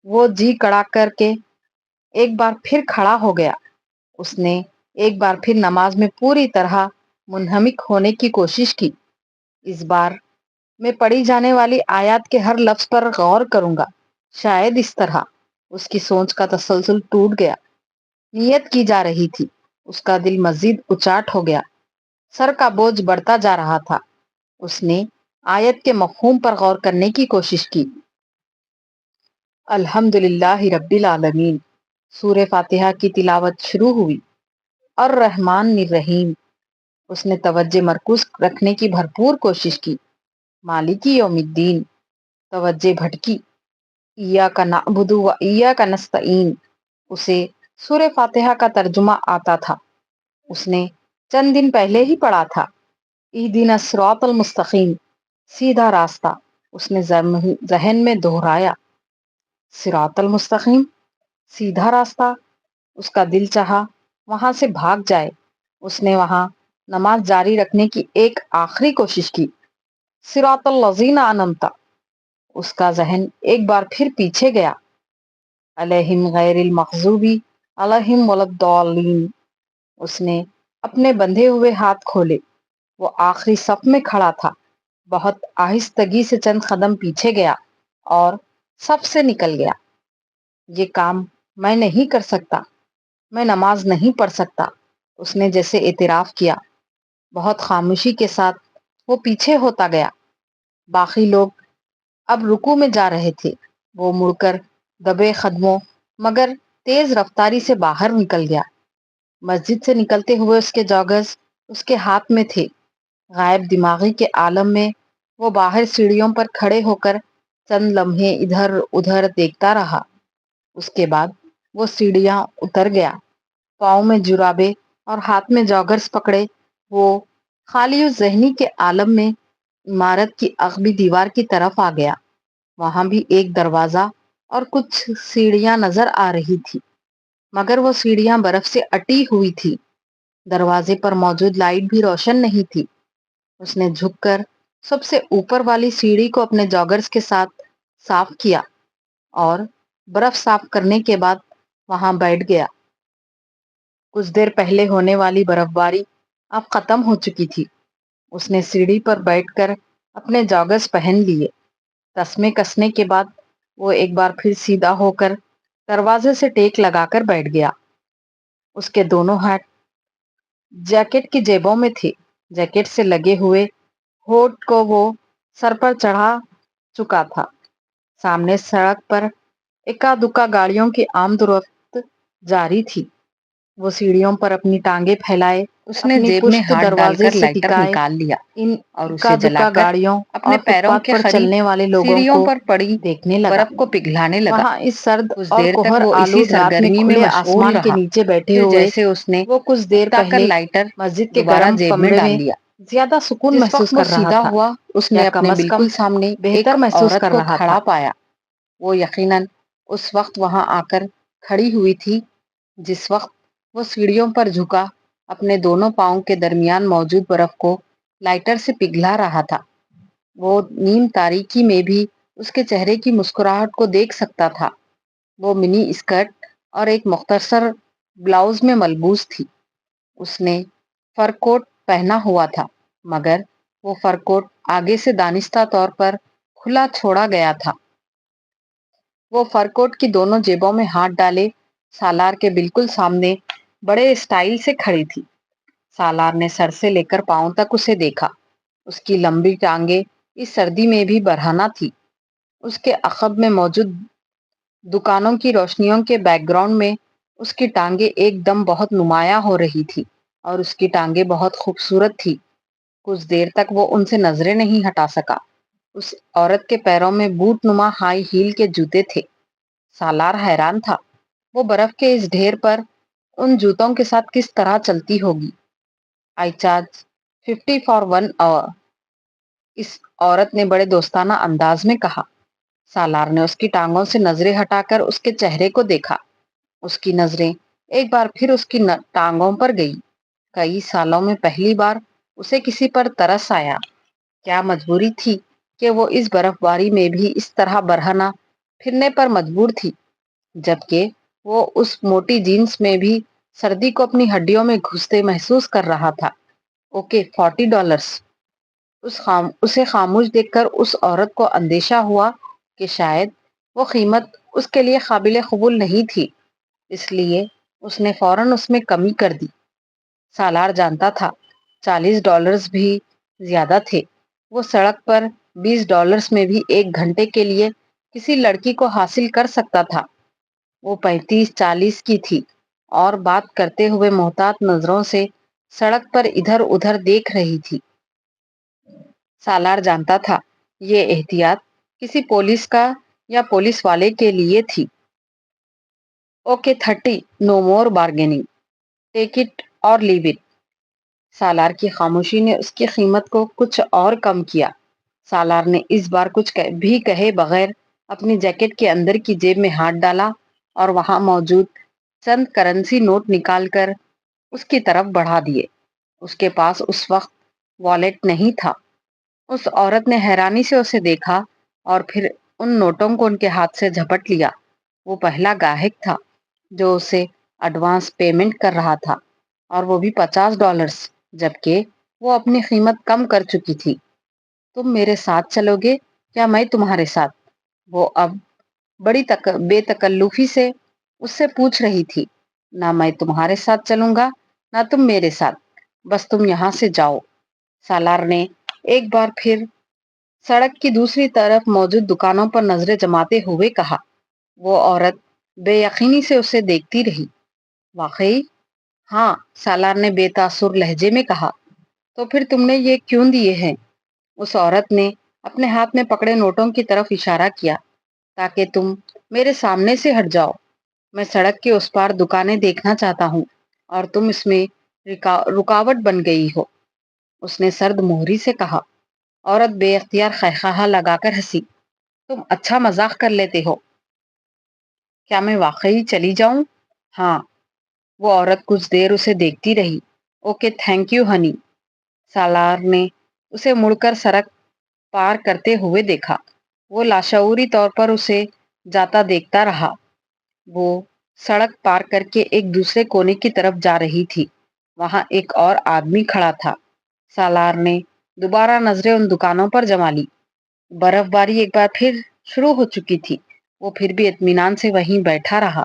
A: وہ جی کڑا کر کے ایک بار پھر کھڑا ہو گیا۔ اس نے ایک بار پھر نماز میں پوری طرح منہمک ہونے کی کوشش کی۔ اس بار میں پڑھی جانے والی آیات کے ہر لفظ پر غور کروں گا۔ شاید اس طرح اس کی سوچ کا تسلسل ٹوٹ گیا۔ نیت کی جا رہی تھی، اس کا دل مزید اچاٹ ہو گیا، سر کا بوجھ بڑھتا جا رہا تھا۔ اس نے آیت کے مفہوم پر غور کرنے کی کوشش کی۔ الحمدللہ رب العالمین۔ سورہ فاتحہ کی تلاوت شروع ہوئی۔ الرحمن الرحیم۔ اس نے توجہ مرکوز رکھنے کی بھرپور کوشش کی۔ مالکی یوم الدین۔ توجہ بھٹکی۔ ایاک نعبد و ایاک نستعین۔ اسے سورہ فاتحہ کا ترجمہ آتا تھا۔ اس نے چند دن پہلے ہی پڑھا تھا۔ اہدنا الصراط المستقیم، سیدھا راستہ۔ اس نے ذہن میں دہرایا۔ صراط المستقیم، سیدھا راستہ۔ اس کا دل چاہا وہاں سے بھاگ جائے۔ اس نے وہاں نماز جاری رکھنے کی ایک آخری کوشش کی۔ صراط الذین انعمت۔ اس کا ذہن ایک بار پھر پیچھے گیا۔ علیہم غیر المغضوب علیہم ولا الضالین۔ اس نے اپنے بندھے ہوئے ہاتھ کھولے۔ وہ آخری صف میں کھڑا تھا۔ بہت آہستگی سے چند قدم پیچھے گیا اور صف سے نکل گیا۔ یہ کام میں نہیں کر سکتا، میں نماز نہیں پڑھ سکتا، اس نے جیسے اعتراف کیا۔ بہت خاموشی کے ساتھ وہ پیچھے ہوتا گیا۔ باقی لوگ اب رکوع میں جا رہے تھے۔ وہ مڑ کر دبے قدموں مگر تیز رفتاری سے باہر نکل گیا۔ مسجد سے نکلتے ہوئے اس کے جاگرز اس کے ہاتھ میں تھے۔ غائب دماغی کے عالم میں وہ باہر سیڑھیوں پر کھڑے ہو کر چند لمحے ادھر ادھر دیکھتا رہا۔ اس کے بعد وہ سیڑھیاں اتر گیا۔ پاؤں میں جرابے اور ہاتھ میں جاگرز پکڑے وہ خالی ذہنی کے عالم میں عمارت کی عقبی دیوار کی طرف آ گیا۔ وہاں بھی ایک دروازہ اور کچھ سیڑھیاں نظر آ رہی تھی، مگر وہ سیڑھیاں برف سے اٹی ہوئی تھی۔ دروازے پر موجود لائٹ بھی روشن نہیں تھی۔ اس نے جھک کر سب سے اوپر والی سیڑھی کو اپنے جاگرز کے ساتھ صاف کیا اور برف صاف کرنے کے بعد وہاں بیٹھ گیا۔ کچھ دیر پہلے ہونے والی برف باری اب ختم ہو چکی تھی۔ اس نے سیڑھی پر بیٹھ کر اپنے جاگرز پہن لیے۔ تسمے کسنے کے بعد وہ ایک بار پھر سیدھا ہو کر دروازے سے ٹیک لگا کر بیٹھ گیا۔ اس کے دونوں ہاتھ جیکٹ کی جیبوں میں تھے۔ جیکٹ سے لگے ہوئے ہونٹ کو وہ سر پر چڑھا چکا تھا۔ سامنے سڑک پر اکا دکا گاڑیوں کی آمد و رفت جاری تھی۔ وہ سیڑھیوں پر اپنی ٹانگیں پھیلائے
B: اس نے
A: اپنی
B: جیب میں
A: پشت
B: ہاتھ ڈال
A: دروازے
B: کر
A: سے
B: لائٹر
A: ٹکائے۔
B: نکال لیا
A: ان
B: اور
A: اکا
B: اسے جلا
A: دکا
B: کر
A: گاڑیوں
B: اپنے
A: اور فٹ
B: پیروں
A: پاتھ
B: کے
A: پر
B: قریب
A: چلنے والے لوگوں
B: سیڑھیوں
A: کو
B: پر پڑی
A: دیکھنے لگا۔
B: برف کو پگھلانے لگا۔
A: وہاں اس سرد
B: کچھ
A: اور
B: دیر تک
A: کوہر
B: وہ اسی
A: آلود رات میں
B: سرگرمی میں
A: کھلے
B: مشغول
A: آسمان کے
B: رہا۔
A: نیچے بیٹھے
B: پھر
A: ہوئے
B: جیسے اس نے
A: وہ کچھ دیر
B: اٹھا کر
A: پہلے
B: لائٹر
A: مسجد کے
B: دوبارہ
A: گرم
B: جیب میں
A: کمرے
B: ڈال
A: میں
B: لیا۔
A: زیادہ سکون
B: جس
A: محسوس
B: وقت وہ
A: کر رہا
B: سیدھا
A: تھا،
B: ہوا اس
A: یا
B: نے
A: کم
B: اپنے
A: از کم
B: بالکل سامنے
A: بہتر
B: ایک
A: محسوس
B: عورت
A: کر
B: کو
A: رہا تھا۔
B: کھڑا پایا۔ وہ یقیناً اس وقت وہاں آ کر کھڑی ہوئی تھی جس وقت وہ سیڑھیوں پر جھکا اپنے دونوں پاؤں کے درمیان موجود برف کو لائٹر سے پگھلا رہا تھا۔ وہ نیم تاریکی میں بھی اس کے چہرے کی مسکراہٹ کو دیکھ سکتا تھا۔ وہ منی اسکرٹ اور ایک مختصر بلاؤز میں ملبوس تھی۔ اس نے فر کوٹ پہنا ہوا تھا، مگر وہ فر کوٹ آگے سے دانستہ طور پر کھلا چھوڑا گیا تھا۔ وہ فر کوٹ کی دونوں جیبوں میں ہاتھ ڈالے سالار کے بالکل سامنے بڑے اسٹائل سے کھڑی تھی۔ سالار نے سر سے لے کر پاؤں تک اسے دیکھا۔ اس کی لمبی ٹانگیں اس سردی میں بھی برہنہ تھی۔ اس کے عقب میں موجود دکانوں کی روشنیوں کے بیک گراؤنڈ میں اس کی ٹانگیں ایک دم بہت نمایاں ہو رہی تھی، اور اس کی ٹانگیں بہت خوبصورت تھی۔ کچھ دیر تک وہ ان سے نظریں نہیں ہٹا سکا۔ اس عورت کے پیروں میں بوٹ نما ہائی ہیل کے جوتے تھے۔ سالار حیران تھا، وہ برف کے اس ڈھیر پر ان جوتوں کے ساتھ کس طرح چلتی ہوگی۔ I charge 50 for 1 hour، اس عورت نے بڑے دوستانہ انداز میں کہا۔ سالار نے اس کی ٹانگوں سے نظریں ہٹا کر اس کے چہرے کو دیکھا۔ اس کی نظریں ایک بار پھر اس کی ٹانگوں پر گئی۔ کئی سالوں میں پہلی بار اسے کسی پر ترس آیا۔ کیا مجبوری تھی کہ وہ اس برف باری میں بھی اس طرح برہنہ پھرنے پر مجبور تھی، جبکہ وہ اس موٹی جینس میں بھی سردی کو اپنی ہڈیوں میں گھستے محسوس کر رہا تھا۔ اوکے $40۔ اسے خاموش دیکھ کر اس عورت کو اندیشہ ہوا کہ شاید وہ قیمت اس کے لیے قابل قبول نہیں تھی، اس لیے اس نے فوراً اس میں کمی کر دی۔ سالار جانتا تھا $40 بھی زیادہ تھے۔ وہ سڑک پر $20 میں بھی 1 گھنٹے کے لیے کسی لڑکی کو حاصل کر سکتا تھا۔ وہ 35-40 کی تھی اور بات کرتے ہوئے محتاط نظروں سے سڑک پر ادھر ادھر دیکھ رہی تھی۔ سالار جانتا تھا یہ احتیاط کسی پولیس کا یا پولیس والے کے لیے تھی۔ Okay 30، no more bargaining, take it or leave it. سالار کی خاموشی نے اس کی قیمت کو کچھ اور کم کیا۔ سالار نے اس بار کچھ بھی کہے بغیر اپنی جیکٹ کے اندر کی جیب میں ہاتھ ڈالا اور وہاں موجود چند کرنسی نوٹ نکال کر اس کی طرف بڑھا دیے۔ اس کے پاس اس وقت والیٹ نہیں تھا۔ اس عورت نے حیرانی سے اسے دیکھا اور پھر ان نوٹوں کو ان کے ہاتھ سے جھپٹ لیا۔ وہ پہلا گاہک تھا جو اسے ایڈوانس پیمنٹ کر رہا تھا، اور وہ بھی $50، جبکہ وہ اپنی قیمت کم کر چکی تھی۔ تم میرے ساتھ چلو گے یا میں تمہارے ساتھ؟ وہ اب بڑی بے تکلفی سے اس سے پوچھ رہی تھی۔ نہ میں تمہارے ساتھ چلوں گا نہ تم میرے ساتھ، بس تم یہاں سے جاؤ۔ سالار نے ایک بار پھر سڑک کی دوسری طرف موجود دکانوں پر نظریں جماتے ہوئے کہا۔ وہ عورت بے یقینی سے اسے دیکھتی رہی۔ واقعی؟ ہاں، سالار نے بے تاثر لہجے میں کہا۔ تو پھر تم نے یہ کیوں دیے ہیں؟ اس عورت نے اپنے ہاتھ میں پکڑے نوٹوں کی طرف اشارہ کیا۔ تاکہ تم میرے سامنے سے ہٹ جاؤ۔ میں سڑک کے اس پار دکانیں دیکھنا چاہتا ہوں اور تم اس میں رکاوٹ بن گئی ہو۔ اس نے سرد مہری سے کہا۔ عورت بے اختیار خیخہ لگا کر ہنسی۔ تم اچھا مذاق کر لیتے ہو۔ کیا میں واقعی چلی جاؤں؟ ہاں۔ وہ عورت کچھ دیر اسے دیکھتی رہی۔ Okay thank you honey. Salar نے اسے مڑ کر سڑک پار کرتے ہوئے دیکھا۔ وہ لاشعوری طور پر اسے جاتا دیکھتا رہا۔ وہ سڑک پار کر کے ایک دوسرے کونے کی طرف جا رہی تھی۔ وہاں ایک اور آدمی کھڑا تھا۔ سالار نے دوبارہ نظریں ان دکانوں پر جما لی۔ برف باری ایک بار پھر شروع ہو چکی تھی۔ وہ پھر بھی اطمینان سے وہیں بیٹھا رہا۔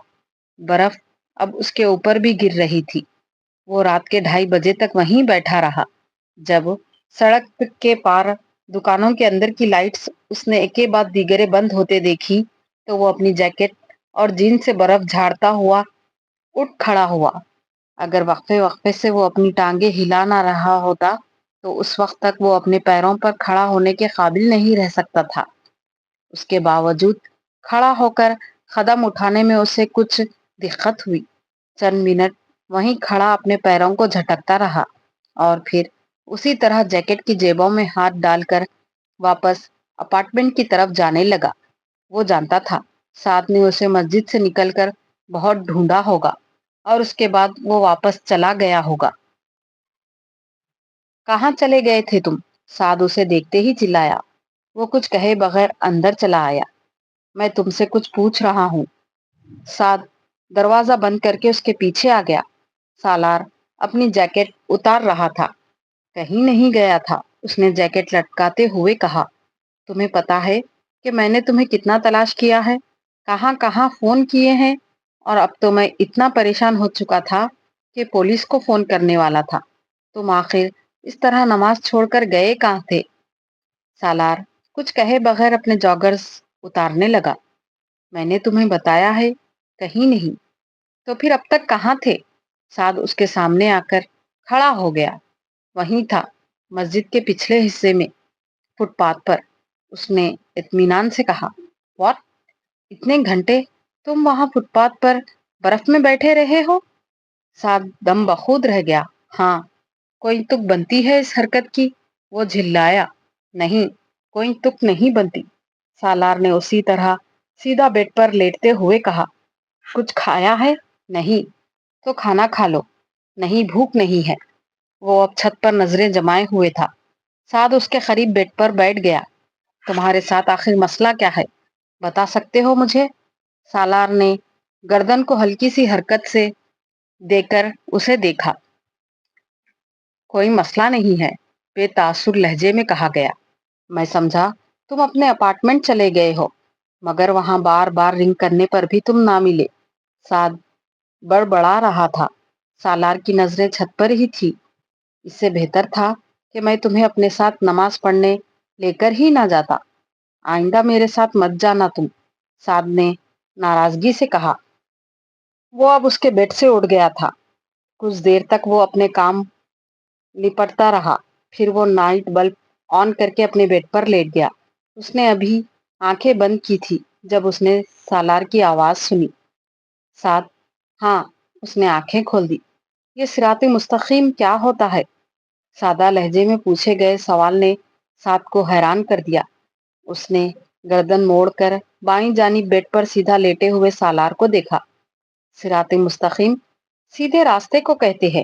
B: برف اب اس کے اوپر بھی گر رہی تھی۔ وہ رات کے 2:30 تک وہیں بیٹھا رہا۔ جب سڑک کے پار دکانوں کے اندر کی لائٹس اس نے ایک کے بعد دیگرے بند ہوتے دیکھی تو وہ اپنی جیکٹ اور جینس سے برف جھاڑتا ہوا اٹھ کھڑا ہوا۔ اگر وقفے وقفے سے وہ اپنی ٹانگیں ہلا نہ رہا ہوتا تو اس وقت تک وہ اپنے پیروں پر کھڑا ہونے کے قابل نہیں رہ سکتا تھا۔ اس کے باوجود کھڑا ہو کر قدم اٹھانے میں اسے کچھ دقت ہوئی۔ چند منٹ وہیں کھڑا اپنے پیروں کو جھٹکتا رہا اور پھر اسی طرح جیکٹ کی جیبوں میں ہاتھ ڈال کر واپس اپارٹمنٹ کی طرف جانے لگا۔ وہ جانتا تھا سعد نے اسے مسجد سے نکل کر بہت ڈھونڈا ہوگا اور اس کے بعد وہ واپس چلا گیا ہوگا۔ کہاں چلے گئے تھے تم؟ سعد اسے دیکھتے ہی چلایا۔ وہ کچھ کہے بغیر اندر چلا آیا۔ میں تم سے کچھ پوچھ رہا ہوں۔ سعد دروازہ بند کر کے اس کے پیچھے آ گیا۔ سالار اپنی جیکٹ اتار رہا تھا۔ کہیں نہیں گیا تھا، اس نے جیکٹ لٹکاتے ہوئے کہا۔ تمہیں پتا ہے کہ میں نے تمہیں کتنا تلاش کیا ہے، کہاں کہاں فون کیے ہیں، اور اب تو میں اتنا پریشان ہو چکا تھا کہ پولیس کو فون کرنے والا تھا۔ تم آخر اس طرح نماز چھوڑ کر گئے کہاں تھے؟ سالار کچھ کہے بغیر اپنے جاگرز اتارنے لگا۔ میں نے تمہیں بتایا ہے، کہیں نہیں۔ تو پھر اب تک کہاں تھے؟ سعد اس کے سامنے آ کر کھڑا ہو گیا۔ وہیں تھا، مسجد کے پچھلے حصے میں فٹ پاتھ پر اس نے اطمینان سے کہا۔ واٹ، اتنے گھنٹے تم وہاں فٹ پاتھ پر برف میں بیٹھے رہے ہو؟ سعد دم بخود رہ گیا۔ ہاں، کوئی تک بنتی ہے اس حرکت کی؟ وہ جھلایا۔ نہیں، کوئی تک نہیں بنتی، سالار نے اسی طرح سیدھا بیڈ پر لیٹتے ہوئے کہا۔ کچھ کھایا ہے؟ نہیں۔ تو کھانا کھا لو۔ نہیں، بھوک نہیں ہے۔ وہ اب چھت پر نظریں جمائے ہوئے تھا۔ سعد اس کے قریب بیڈ پر بیٹھ گیا۔ تمہارے ساتھ آخر مسئلہ کیا ہے؟ بتا سکتے ہو مجھے؟ سالار نے گردن کو ہلکی سی حرکت سے دے کر اسے دیکھا۔ کوئی مسئلہ نہیں ہے، بے تاثر لہجے میں کہا گیا۔ میں سمجھا تم اپنے اپارٹمنٹ چلے گئے ہو، مگر وہاں بار بار رنگ کرنے پر بھی تم نہ ملے۔ سعد بڑبڑا رہا تھا۔ سالار کی نظریں چھت پر ہی تھی۔ اس سے بہتر تھا کہ میں تمہیں اپنے ساتھ نماز پڑھنے لے کر ہی نہ جاتا۔ آئندہ میرے ساتھ مت جانا تم، سعد نے ناراضگی سے کہا۔ وہ اب اس کے بیڈ سے اٹھ گیا تھا۔ کچھ دیر تک وہ اپنے کام لپٹتا رہا، پھر وہ نائٹ بلب آن کر کے اپنے بیڈ پر لیٹ گیا۔ اس نے ابھی آنکھیں بند کی تھی جب اس نے سالار کی آواز سنی۔ سعد، ہاں۔ اس نے آنکھیں کھول دی۔ یہ صراط مستقیم کیا ہوتا ہے؟ سادہ لہجے میں پوچھے گئے سوال نے سعد کو حیران کر دیا۔ اس نے گردن موڑ کر بائیں جانب بیڈ پر سیدھا لیٹے ہوئے سالار کو دیکھا۔ صراط مستقیم سیدھے راستے کو کہتے ہیں،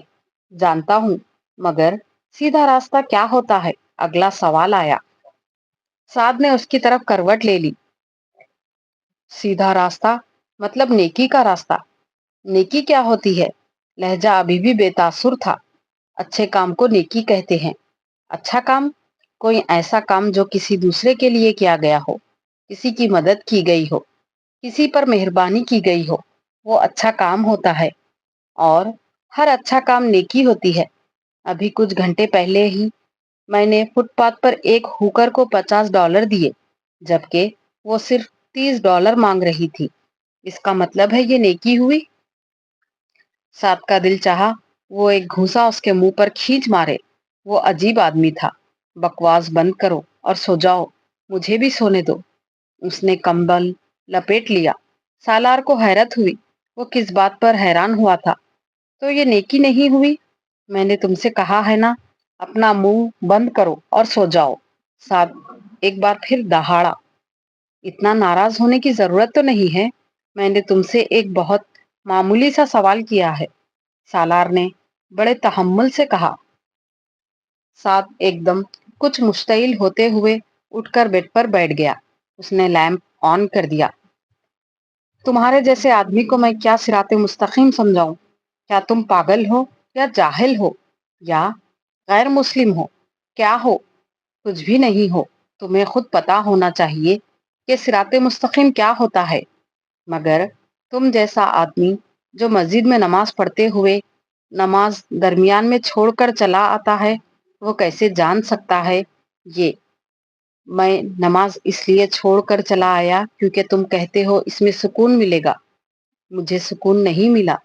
B: جانتا ہوں، مگر سیدھا راستہ کیا ہوتا ہے؟ اگلا سوال آیا۔ سعد نے اس کی طرف کروٹ لے لی۔ سیدھا راستہ مطلب نیکی کا راستہ۔ نیکی کیا ہوتی ہے؟ لہجہ ابھی بھی بے تاثر تھا۔ اچھے کام کو نیکی کہتے ہیں۔ اچھا کام؟ کوئی ایسا کام جو کسی دوسرے کے لیے کیا گیا ہو، کسی کی مدد کی گئی ہو، کسی پر مہربانی کی گئی ہو، وہ اچھا کام ہوتا ہے، اور ہر اچھا کام نیکی ہوتی ہے۔ ابھی کچھ گھنٹے پہلے ہی میں نے فٹ پاتھ پر ایک ہوکر کو $50 دیے، جبکہ وہ صرف $30 مانگ رہی تھی۔ اس کا مطلب ہے یہ نیکی ہوئی؟ سعد کا دل چاہا وہ ایک گھوسا اس کے منہ پر کھینچ مارے۔ وہ عجیب آدمی تھا۔ بکواس بند کرو اور سو جاؤ، مجھے بھی سونے دو۔ اس نے کمبل لپیٹ لیا۔ سالار کو حیرت ہوئی۔ وہ کس بات پر حیران ہوا تھا؟ تو یہ نیکی نہیں ہوئی؟ میں نے تم سے کہا ہے نا، اپنا منہ بند کرو اور سو جاؤ۔ سعد ایک بار پھر دہاڑا۔ اتنا ناراض ہونے کی ضرورت تو نہیں ہے، میں نے تم سے ایک بہت معمولی سا سوال کیا ہے، سالار نے بڑے تحمل سے کہا۔ سعد ایک دم کچھ مشتعل ہوتے ہوئے اٹھ کر بیڈ پر بیٹھ گیا۔ اس نے لیمپ آن کر دیا۔ تمہارے جیسے آدمی کو میں کیا صراط مستقیم سمجھاؤں؟ کیا تم پاگل ہو یا جاہل ہو یا غیر مسلم ہو؟ کیا ہو؟ کچھ بھی نہیں ہو۔ تمہیں خود پتا ہونا چاہیے کہ صراط مستقیم کیا ہوتا ہے، مگر تم جیسا آدمی جو مسجد میں نماز پڑھتے ہوئے نماز درمیان میں چھوڑ کر چلا آتا ہے، وہ کیسے جان سکتا ہے یہ؟ میں نماز اس لیے چھوڑ کر چلا آیا کیونکہ تم کہتے ہو اس میں سکون ملے گا۔ مجھے سکون نہیں ملا،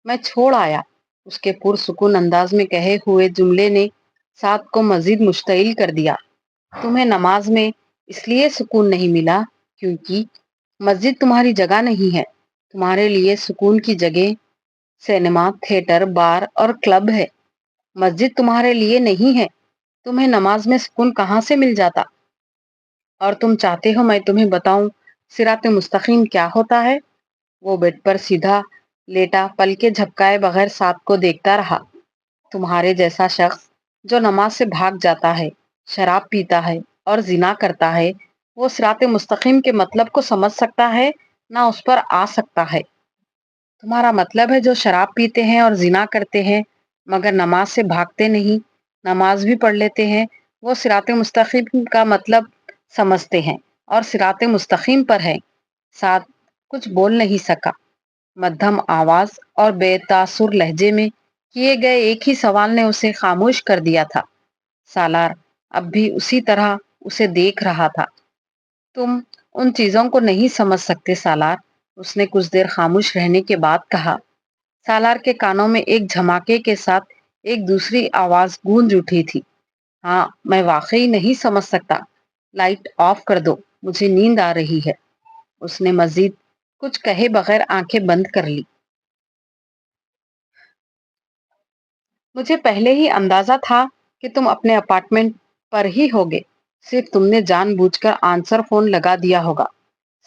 B: میں چھوڑ آیا۔ اس کے پرسکون انداز میں کہے ہوئے جملے نے سعد کو مزید مشتعل کر دیا۔ تمہیں نماز میں اس لیے سکون نہیں ملا کیونکہ مسجد تمہاری جگہ نہیں ہے۔ تمہارے لیے سکون کی جگہ سینما، تھیٹر، بار اور کلب ہے۔ مسجد تمہارے لیے نہیں ہے۔ تمہیں نماز میں سکون کہاں سے مل جاتا؟ اور تم چاہتے ہو میں تمہیں بتاؤں صراط مستقیم کیا ہوتا ہے؟ وہ بیڈ پر سیدھا لیٹا پلکیں جھپکائے بغیر سعد کو دیکھتا رہا۔ تمہارے جیسا شخص جو نماز سے بھاگ جاتا ہے، شراب پیتا ہے اور زنا کرتا ہے، وہ صراط مستقیم کے مطلب کو سمجھ سکتا ہے نہ اس پر آ سکتا ہے۔ تمہارا مطلب ہے جو شراب پیتے ہیں اور زنا کرتے ہیں مگر نماز سے بھاگتے نہیں، نماز بھی پڑھ لیتے ہیں، وہ صراط مستقیم کا مطلب سمجھتے ہیں اور صراط مستقیم پر ہے۔ سعد کچھ بول نہیں سکا۔ مدھم آواز اور بے تاثر لہجے میں کیے گئے ایک ہی سوال نے اسے خاموش کر دیا تھا۔ سالار اب بھی اسی طرح اسے دیکھ رہا تھا۔ تم ان چیزوں کو نہیں سمجھ سکتے سالار، اس نے کچھ دیر خاموش رہنے کے بعد کہا۔ سالار کے کانوں میں ایک جھماکے کے ساتھ ایک دوسری آواز گونج اٹھی تھی۔ ہاں میں واقعی نہیں سمجھ سکتا، لائٹ آف کر دو، مجھے نیند آ رہی ہے۔ اس نے مزید کچھ کہے بغیر آنکھیں بند کر لی۔ مجھے پہلے ہی اندازہ تھا کہ تم اپنے اپارٹمنٹ پر ہی ہوگے، صرف تم نے جان بوجھ کر آنسر فون لگا دیا ہوگا۔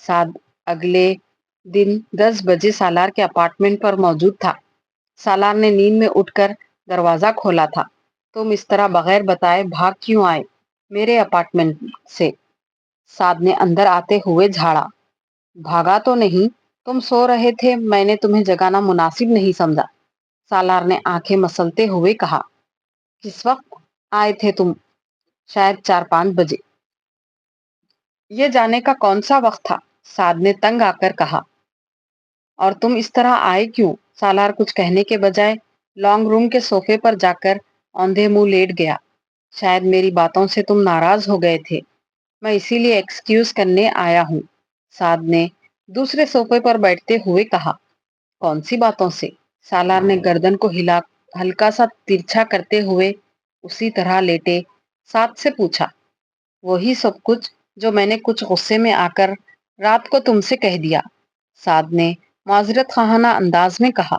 B: سعد اگلے دن 10 بجے سالار کے اپارٹمنٹ پر موجود تھا۔ سالار نے نیند میں اٹھ کر دروازہ کھولا تھا۔ تم اس طرح بغیر بتائے بھاگ کیوں آئے میرے اپارٹمنٹ سے؟ سعد نے اندر آتے ہوئے جھاڑا۔ بھاگا تو نہیں، تم سو رہے تھے، میں نے تمہیں جگانا مناسب نہیں سمجھا، سالار نے آنکھیں مسلتے ہوئے کہا۔ کس وقت آئے تھے تم؟ شاید 4-5 بجے۔ یہ جانے کا کون سا وقت تھا؟ سعد نے تنگ آ کر کہا۔ اور تم اس طرح آئے کیوں؟ سالار کچھ کہنے کے بجائے لانگ روم کے صوفے پر جا کر اوندھے منہ لیٹ گیا۔ شاید میری باتوں سے تم ناراض ہو گئے تھے، میں اسی لیے ایکسکیوز کرنے آیا ہوں، سعد نے دوسرے صوفے پر بیٹھتے ہوئے کہا۔ کون سی باتوں سے؟ سالار نے گردن کو ہلکا سا ترچھا کرتے ہوئے اسی طرح لیٹے سعد سے پوچھا۔ وہی سب کچھ جو میں نے کچھ غصے میں آ کر رات کو تم سے کہہ دیا، سعد نے معذرت خواہانہ انداز میں کہا۔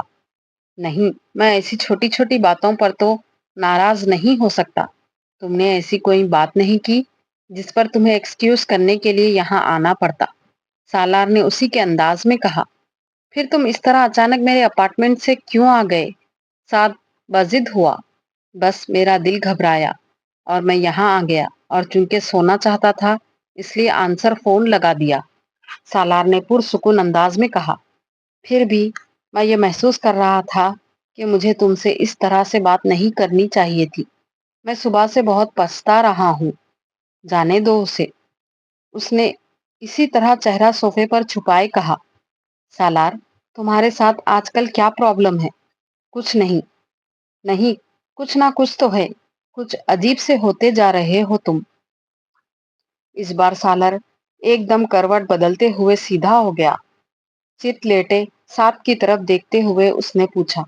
B: نہیں، میں ایسی چھوٹی چھوٹی باتوں پر تو ناراض نہیں ہو سکتا۔ تم نے ایسی کوئی بات نہیں کی جس پر تمہیں ایکسکیوز کرنے کے لیے یہاں آنا پڑتا، سالار نے اسی کے انداز میں کہا۔ پھر تم اس طرح اچانک میرے اپارٹمنٹ سے کیوں آ گئے؟ سعد بضد ہوا۔ بس میرا دل گھبرایا اور میں یہاں آ گیا، اور چونکہ سونا چاہتا تھا اس لیے آنسر فون لگا دیا، سالار نے پرسکون انداز میں کہا۔ پھر بھی میں یہ محسوس کر رہا تھا کہ مجھے تم سے اس طرح سے بات نہیں کرنی چاہیے تھی۔ میں صبح سے بہت پچھتا رہا ہوں۔ جانے دو اسے، اس نے اسی طرح چہرہ صوفے پر چھپائے کہا۔ سالار، تمہارے ساتھ آج کل کیا پرابلم ہے؟ کچھ نہیں۔ نہیں، کچھ نہ کچھ تو ہے، کچھ عجیب سے ہوتے جا رہے ہو تم۔ اس بار سالار ایک دم کروٹ بدلتے ہوئے سیدھا ہو گیا۔ چت لیٹے سعد کی طرف دیکھتے ہوئے اس نے پوچھا۔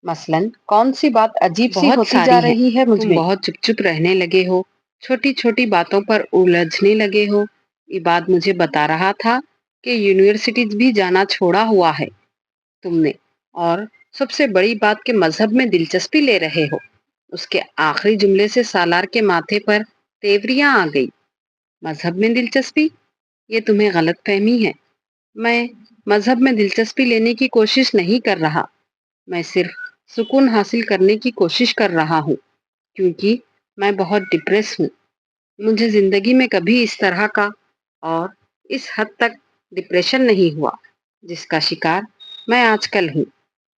B: مثلاً کون سی بات عجیب سی
A: بہت
B: ہوتی
A: ساری
B: جا
A: ہیں،
B: رہی ہے مجھ
A: تم
B: میں؟
A: بہت چپ چپ رہنے لگے ہو، چھوٹی چھوٹی باتوں پر الجھنے لگے ہو۔ عباد مجھے بتا رہا تھا کہ یونیورسٹی بھی جانا چھوڑا ہوا ہے تم نے، اور سب سے بڑی بات کہ مذہب میں دلچسپی لے رہے ہو۔ اس کے آخری جملے سے سالار کے ماتھے پر تیوریاں آ گئی۔ مذہب میں دلچسپی؟ یہ تمہیں غلط فہمی ہے۔ میں مذہب میں دلچسپی لینے کی کوشش نہیں کر رہا، میں صرف سکون حاصل کرنے کی کوشش کر رہا ہوں، کیونکہ میں بہت ڈپریس ہوں۔ مجھے زندگی میں کبھی اس طرح کا اور اس حد تک ڈپریشن نہیں ہوا جس کا شکار میں آج کل ہوں،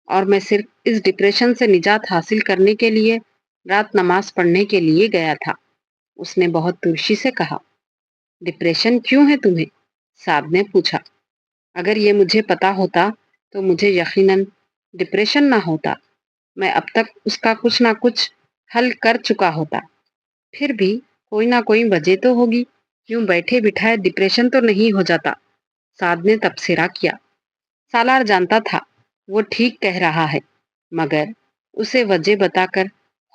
A: اور میں صرف اس ڈپریشن سے نجات حاصل کرنے کے لیے رات نماز پڑھنے کے لیے گیا تھا، اس نے بہت ترشی سے کہا۔ ڈپریشن کیوں ہے تمہیں؟ سعد نے پوچھا۔ اگر یہ مجھے پتا ہوتا تو مجھے یقیناً ڈپریشن نہ ہوتا، میں اب تک اس کا کچھ نہ کچھ حل کر چکا ہوتا۔ پھر بھی کوئی نہ کوئی وجہ تو ہوگی، کیوں بیٹھے بٹھائے ڈپریشن تو نہیں ہو جاتا، سعد نے تبصرہ کیا۔ سالار جانتا تھا وہ ٹھیک کہہ رہا ہے، مگر اسے وجہ بتا کر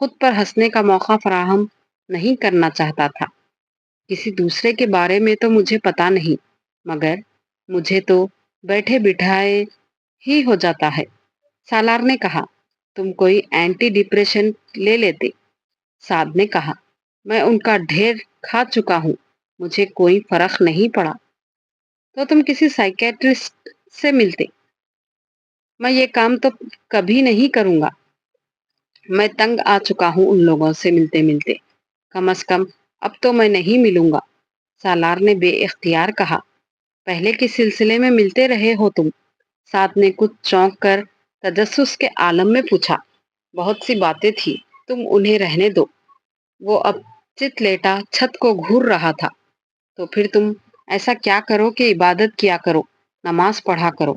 A: خود پر ہنسنے کا موقع فراہم نہیں کرنا چاہتا تھا۔ کسی دوسرے کے بارے میں تو مجھے پتا نہیں، مگر مجھے تو بیٹھے بٹھائے ہی ہو جاتا ہے، سالار نے کہا۔ تم کوئی اینٹی ڈپریشن لے لیتے، سعد نے کہا۔ میں ان کا ڈھیر کھا چکا ہوں، مجھے کوئی فرق نہیں پڑا۔ تو تم کسی سائیکیٹرسٹ سے ملتے۔ میں یہ کام تو کبھی نہیں کروں گا، میں تنگ آ چکا ہوں ان لوگوں سے ملتے ملتے، کم از کم اب تو میں نہیں ملوں گا، سالار نے بے اختیار کہا۔ پہلے کے سلسلے میں ملتے رہے ہو تم، سعد نے کچھ چونک کر تجسس کے عالم میں پوچھا۔ بہت سی باتیں تھی، تم انہیں رہنے دو۔ وہ اب چت لیٹا چھت کو گھور رہا تھا۔ تو پھر تم ایسا کیا کرو کہ عبادت کیا کرو، نماز پڑھا کرو۔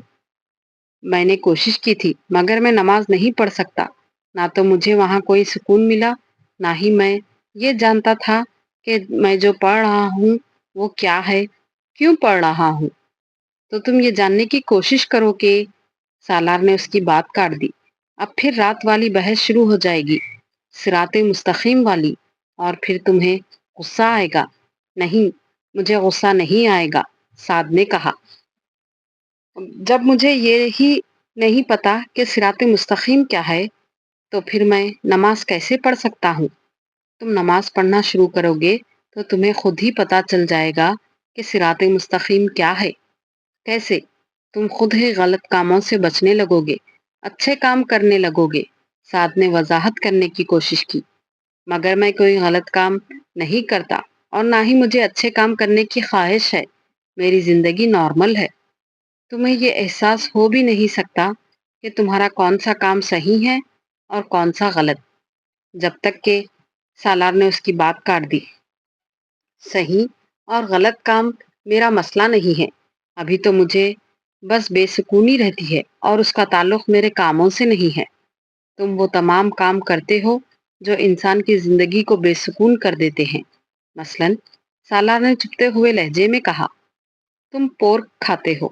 A: میں نے کوشش کی تھی، مگر میں نماز نہیں پڑھ سکتا، نہ تو مجھے وہاں کوئی سکون ملا، نہ ہی میں یہ جانتا تھا کہ میں جو پڑھ رہا ہوں وہ کیا ہے، کیوں پڑھ رہا ہوں۔ تو تم یہ جاننے کی کوشش کرو کہ، سالار نے اس کی بات کاٹ دی۔ اب پھر رات والی بحث شروع ہو جائے گی، صراط مستقیم والی۔
B: اور پھر تمہیں غصہ آئے گا۔ نہیں، مجھے غصہ نہیں آئے گا، سعد نے کہا۔ جب مجھے یہی نہیں پتا کہ صراط مستقیم کیا ہے تو پھر میں نماز کیسے پڑھ سکتا ہوں؟ تم نماز پڑھنا شروع کرو گے تو تمہیں خود ہی پتا چل جائے گا کہ صراط مستقیم کیا ہے۔ کیسے؟ تم خود ہی غلط کاموں سے بچنے لگو گے، اچھے کام کرنے لگو گے، سعد نے وضاحت کرنے کی کوشش کی۔ مگر میں کوئی غلط کام نہیں کرتا اور نہ ہی مجھے اچھے کام کرنے کی خواہش ہے، میری زندگی نارمل ہے۔ تمہیں یہ احساس ہو بھی نہیں سکتا کہ تمہارا کون سا کام صحیح ہے اور کون سا غلط، جب تک کہ سالار نے اس کی بات کاٹ دی۔ صحیح اور غلط کام میرا مسئلہ نہیں ہے، ابھی تو مجھے بس بے سکونی رہتی ہے اور اس کا تعلق میرے کاموں سے نہیں ہے۔ تم وہ تمام کام کرتے ہو جو انسان کی زندگی کو بے سکون کر دیتے ہیں۔ مثلاً سالار نے چپتے ہوئے لہجے میں کہا، تم پورک کھاتے ہو۔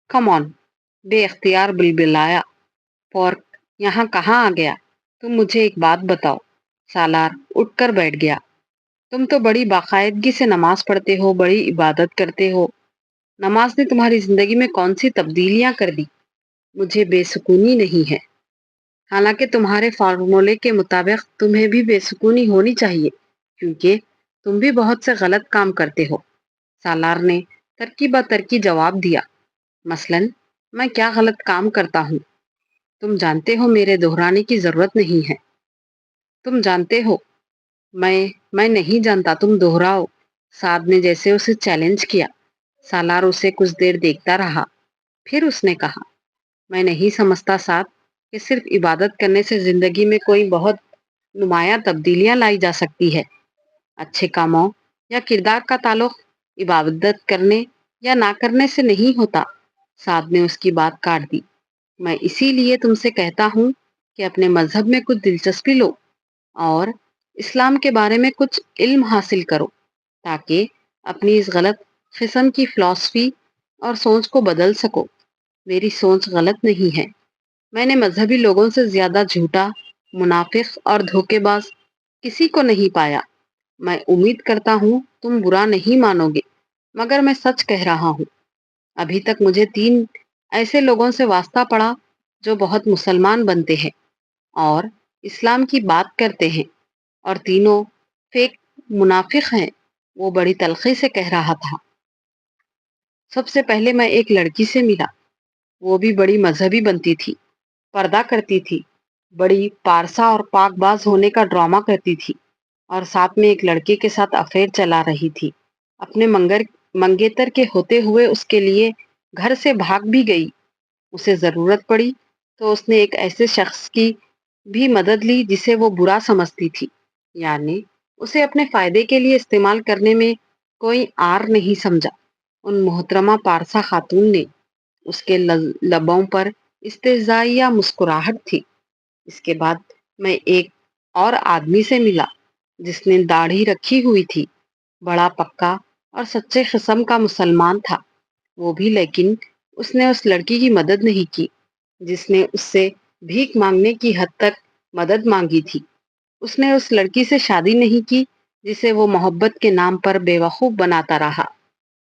B: کم آن، بے اختیار بلبلایا، پورک یہاں کہاں آ گیا؟ تم مجھے ایک بات بتاؤ۔ سالار اٹھ کر بیٹھ گیا۔ تم تو بڑی باقاعدگی سے نماز پڑھتے ہو، بڑی عبادت کرتے ہو۔ نماز نے تمہاری زندگی میں کون سی تبدیلیاں کر دی؟ مجھے بے سکونی نہیں ہے۔ حالانکہ تمہارے فارمولے کے مطابق تمہیں بھی بے سکونی ہونی چاہیے، کیونکہ تم بھی بہت سے غلط کام کرتے ہو۔ سالار نے ترکی بہ ترکی جواب دیا۔ مثلاً میں کیا غلط کام کرتا ہوں؟ تم جانتے ہو میرے دہرانے کی ضرورت نہیں ہے۔ تم جانتے ہو۔ میں نہیں جانتا، تم دہراؤ، سعد نے جیسے اسے چیلنج کیا۔ سالار اسے کچھ دیر دیکھتا رہا، پھر اس نے کہا، میں نہیں سمجھتا سعد کہ صرف عبادت کرنے سے زندگی میں کوئی بہت نمایاں تبدیلیاں لائی جا سکتی ہے۔ اچھے کاموں یا کردار کا تعلق عبادت کرنے یا نہ کرنے سے نہیں ہوتا۔ سعد نے اس کی بات کاٹ دی۔ میں اسی لیے تم سے کہتا ہوں کہ اپنے مذہب میں کچھ دلچسپی لو اور اسلام کے بارے میں کچھ علم حاصل کرو، تاکہ اپنی اس غلط قسم کی فلسفی اور سوچ کو بدل سکو۔ میری سوچ غلط نہیں ہے۔ میں نے مذہبی لوگوں سے زیادہ جھوٹا، منافق اور دھوکے باز کسی کو نہیں پایا۔ میں امید کرتا ہوں تم برا نہیں مانو گے، مگر میں سچ کہہ رہا ہوں۔ ابھی تک مجھے 3 ایسے لوگوں سے واسطہ پڑا جو بہت مسلمان بنتے ہیں اور اسلام کی بات کرتے ہیں، اور تینوں فیک منافق ہیں، وہ بڑی تلخی سے کہہ رہا تھا۔ سب سے پہلے میں ایک لڑکی سے ملا، وہ بھی بڑی مذہبی بنتی تھی، پردہ کرتی تھی، بڑی پارسا اور پاک باز ہونے کا ڈرامہ کرتی تھی، اور ساتھ میں ایک لڑکے کے ساتھ افیئر چلا رہی تھی۔ اپنے منگیتر کے ہوتے ہوئے اس کے لیے گھر سے بھاگ بھی گئی۔ اسے ضرورت پڑی تو اس نے ایک ایسے شخص کی بھی مدد لی جسے وہ برا سمجھتی تھی، یعنی اسے اپنے فائدے کے لیے استعمال کرنے میں کوئی عار نہیں سمجھا۔ ان محترمہ پارسا خاتون نے، اس کے لبوں پر استہزائیہ مسکراہٹ تھی۔ اس کے بعد میں ایک اور آدمی سے ملا جس نے داڑھی رکھی ہوئی تھی، بڑا پکا اور سچے قسم کا مسلمان تھا وہ بھی، لیکن اس نے اس لڑکی کی مدد نہیں کی جس نے اس سے بھیک مانگنے کی حد تک مدد مانگی تھی۔ اس نے اس لڑکی سے شادی نہیں کی جسے وہ محبت کے نام پر بے وقوف بناتا رہا۔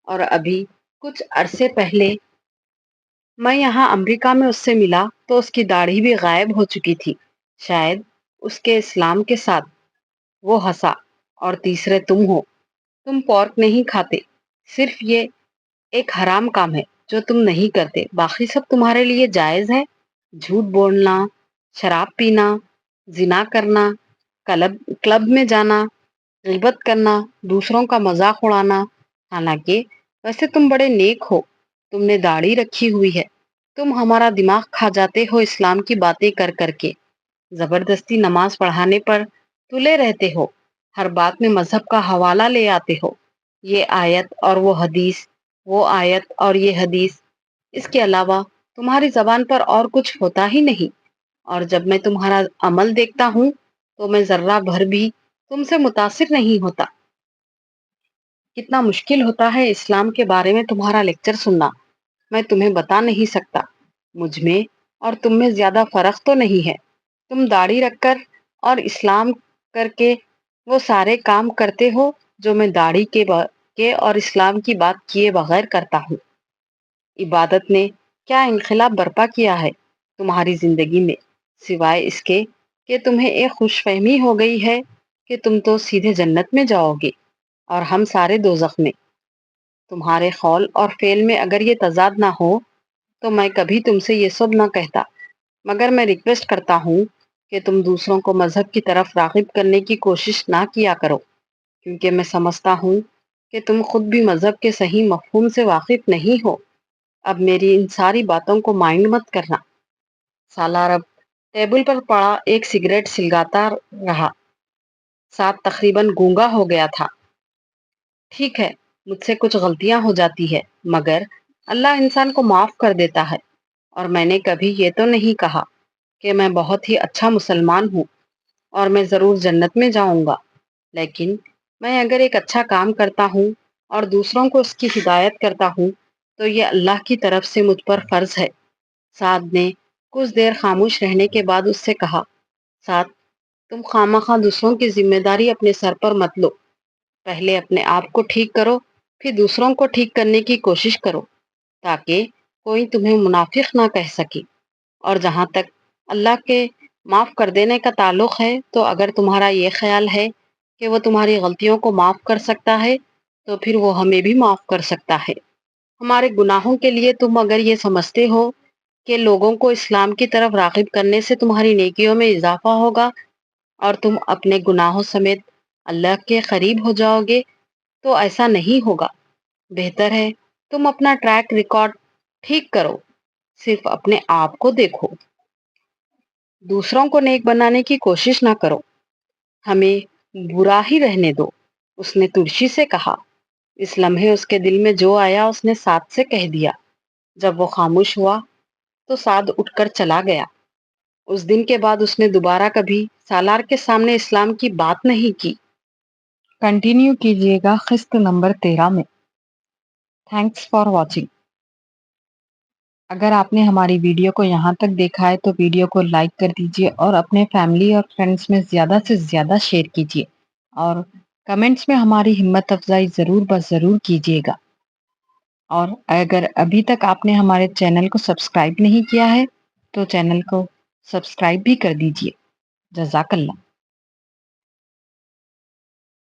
B: اور ابھی کچھ عرصے پہلے میں یہاں امریکہ میں اس سے ملا تو اس کی داڑھی بھی غائب ہو چکی تھی، شاید اس کے اسلام کے ساتھ۔ وہ ہنسا۔ اور تیسرے تم ہو۔ تم پورک نہیں کھاتے، صرف یہ ایک حرام کام ہے جو تم نہیں کرتے، باقی سب تمہارے لیے جائز ہے۔ جھوٹ بولنا، شراب پینا، زنا کرنا، کلب میں جانا، غیبت کرنا، دوسروں کا مذاق اڑانا۔ حالانکہ ویسے تم بڑے نیک ہو، تم نے داڑھی رکھی ہوئی ہے، تم ہمارا دماغ کھا جاتے ہو اسلام کی باتیں کر کر کے، زبردستی نماز پڑھانے پر تلے رہتے ہو، ہر بات میں مذہب کا حوالہ لے آتے ہو، یہ آیت اور وہ حدیث، وہ آیت اور یہ حدیث، اس کے علاوہ تمہاری زبان پر اور کچھ ہوتا ہی نہیں۔ اور جب میں تمہارا عمل دیکھتا ہوں تو میں ذرہ بھر بھی تم سے متاثر نہیں ہوتا۔ کتنا مشکل ہوتا ہے اسلام کے بارے میں تمہارا لیکچر سننا، میں تمہیں بتا نہیں سکتا۔ مجھ میں اور تم میں زیادہ فرق تو نہیں ہے، تم داڑھی رکھ کر اور اسلام کر کے
A: وہ سارے کام کرتے ہو جو میں داڑھی کے اور اسلام کی بات کیے بغیر کرتا ہوں۔ عبادت نے کیا انقلاب برپا کیا ہے تمہاری زندگی میں، سوائے اس کے کہ تمہیں ایک خوش فہمی ہو گئی ہے کہ تم تو سیدھے جنت میں جاؤ گے اور ہم سارے دوزخ میں۔ تمہارے قول اور فعل میں اگر یہ تضاد نہ ہو تو میں کبھی تم سے یہ سب نہ کہتا، مگر میں ریکویسٹ کرتا ہوں کہ تم دوسروں کو مذہب کی طرف راغب کرنے کی کوشش نہ کیا کرو، کیونکہ میں سمجھتا ہوں کہ تم خود بھی مذہب کے صحیح مفہوم سے واقف نہیں ہو۔ اب میری ان ساری باتوں کو مائنڈ مت کرنا۔ سالار اب ٹیبل پر پڑا ایک سگریٹ سلگاتا رہا۔ سعد تقریباً گونگا ہو گیا تھا۔ ٹھیک ہے، مجھ سے کچھ غلطیاں ہو جاتی ہے، مگر اللہ انسان کو معاف کر دیتا ہے، اور میں نے کبھی یہ تو نہیں کہا کہ میں بہت ہی اچھا مسلمان ہوں اور میں ضرور جنت میں جاؤں گا، لیکن میں اگر ایک اچھا کام کرتا ہوں اور دوسروں کو اس کی ہدایت کرتا ہوں تو یہ اللہ کی طرف سے مجھ پر فرض ہے۔ سعد نے کچھ دیر خاموش رہنے کے بعد اس سے کہا، سعد، تم خواہ دوسروں کی ذمہ داری اپنے سر پر مت لو۔ پہلے اپنے آپ کو ٹھیک کرو، پھر دوسروں کو ٹھیک کرنے کی کوشش کرو، تاکہ کوئی تمہیں منافق نہ کہہ سکے۔ اور جہاں تک اللہ کے معاف کر دینے کا تعلق ہے، تو اگر تمہارا یہ خیال ہے کہ وہ تمہاری غلطیوں کو معاف کر سکتا ہے تو پھر وہ ہمیں بھی معاف کر سکتا ہے۔ ہمارے گناہوں کے لیے تم اگر یہ سمجھتے ہو کہ لوگوں کو اسلام کی طرف راغب کرنے سے تمہاری نیکیوں میں اضافہ ہوگا اور تم اپنے گناہوں سمیت اللہ کے قریب ہو جاؤ گے، تو ایسا نہیں ہوگا۔ بہتر ہے تم اپنا ٹریک ریکارڈ ٹھیک کرو، صرف اپنے آپ کو دیکھو، دوسروں کو نیک بنانے کی کوشش نہ کرو، ہمیں برا ہی رہنے دو۔ اس نے ترشی سے کہا۔ اس لمحے اس کے دل میں جو آیا اس نے سعد سے کہہ دیا۔ جب وہ خاموش ہوا تو سعد اٹھ کر چلا گیا۔ اس دن کے بعد اس نے دوبارہ کبھی سالار کے سامنے اسلام کی بات نہیں کی۔ کنٹینیو کیجیے گا قسط نمبر 13 میں۔ Thanks for watching. اگر آپ نے ہماری ویڈیو کو یہاں تک دیکھا ہے تو ویڈیو کو لائک کر دیجیے اور اپنے فیملی اور فرینڈس میں زیادہ سے زیادہ شیئر کیجیے، اور کمنٹس میں ہماری ہمت افزائی ضرور کیجیے گا۔ اور اگر ابھی تک آپ نے ہمارے چینل کو سبسکرائب نہیں کیا ہے تو چینل کو سبسکرائب بھی کر دیجیے۔ جزاک اللہ۔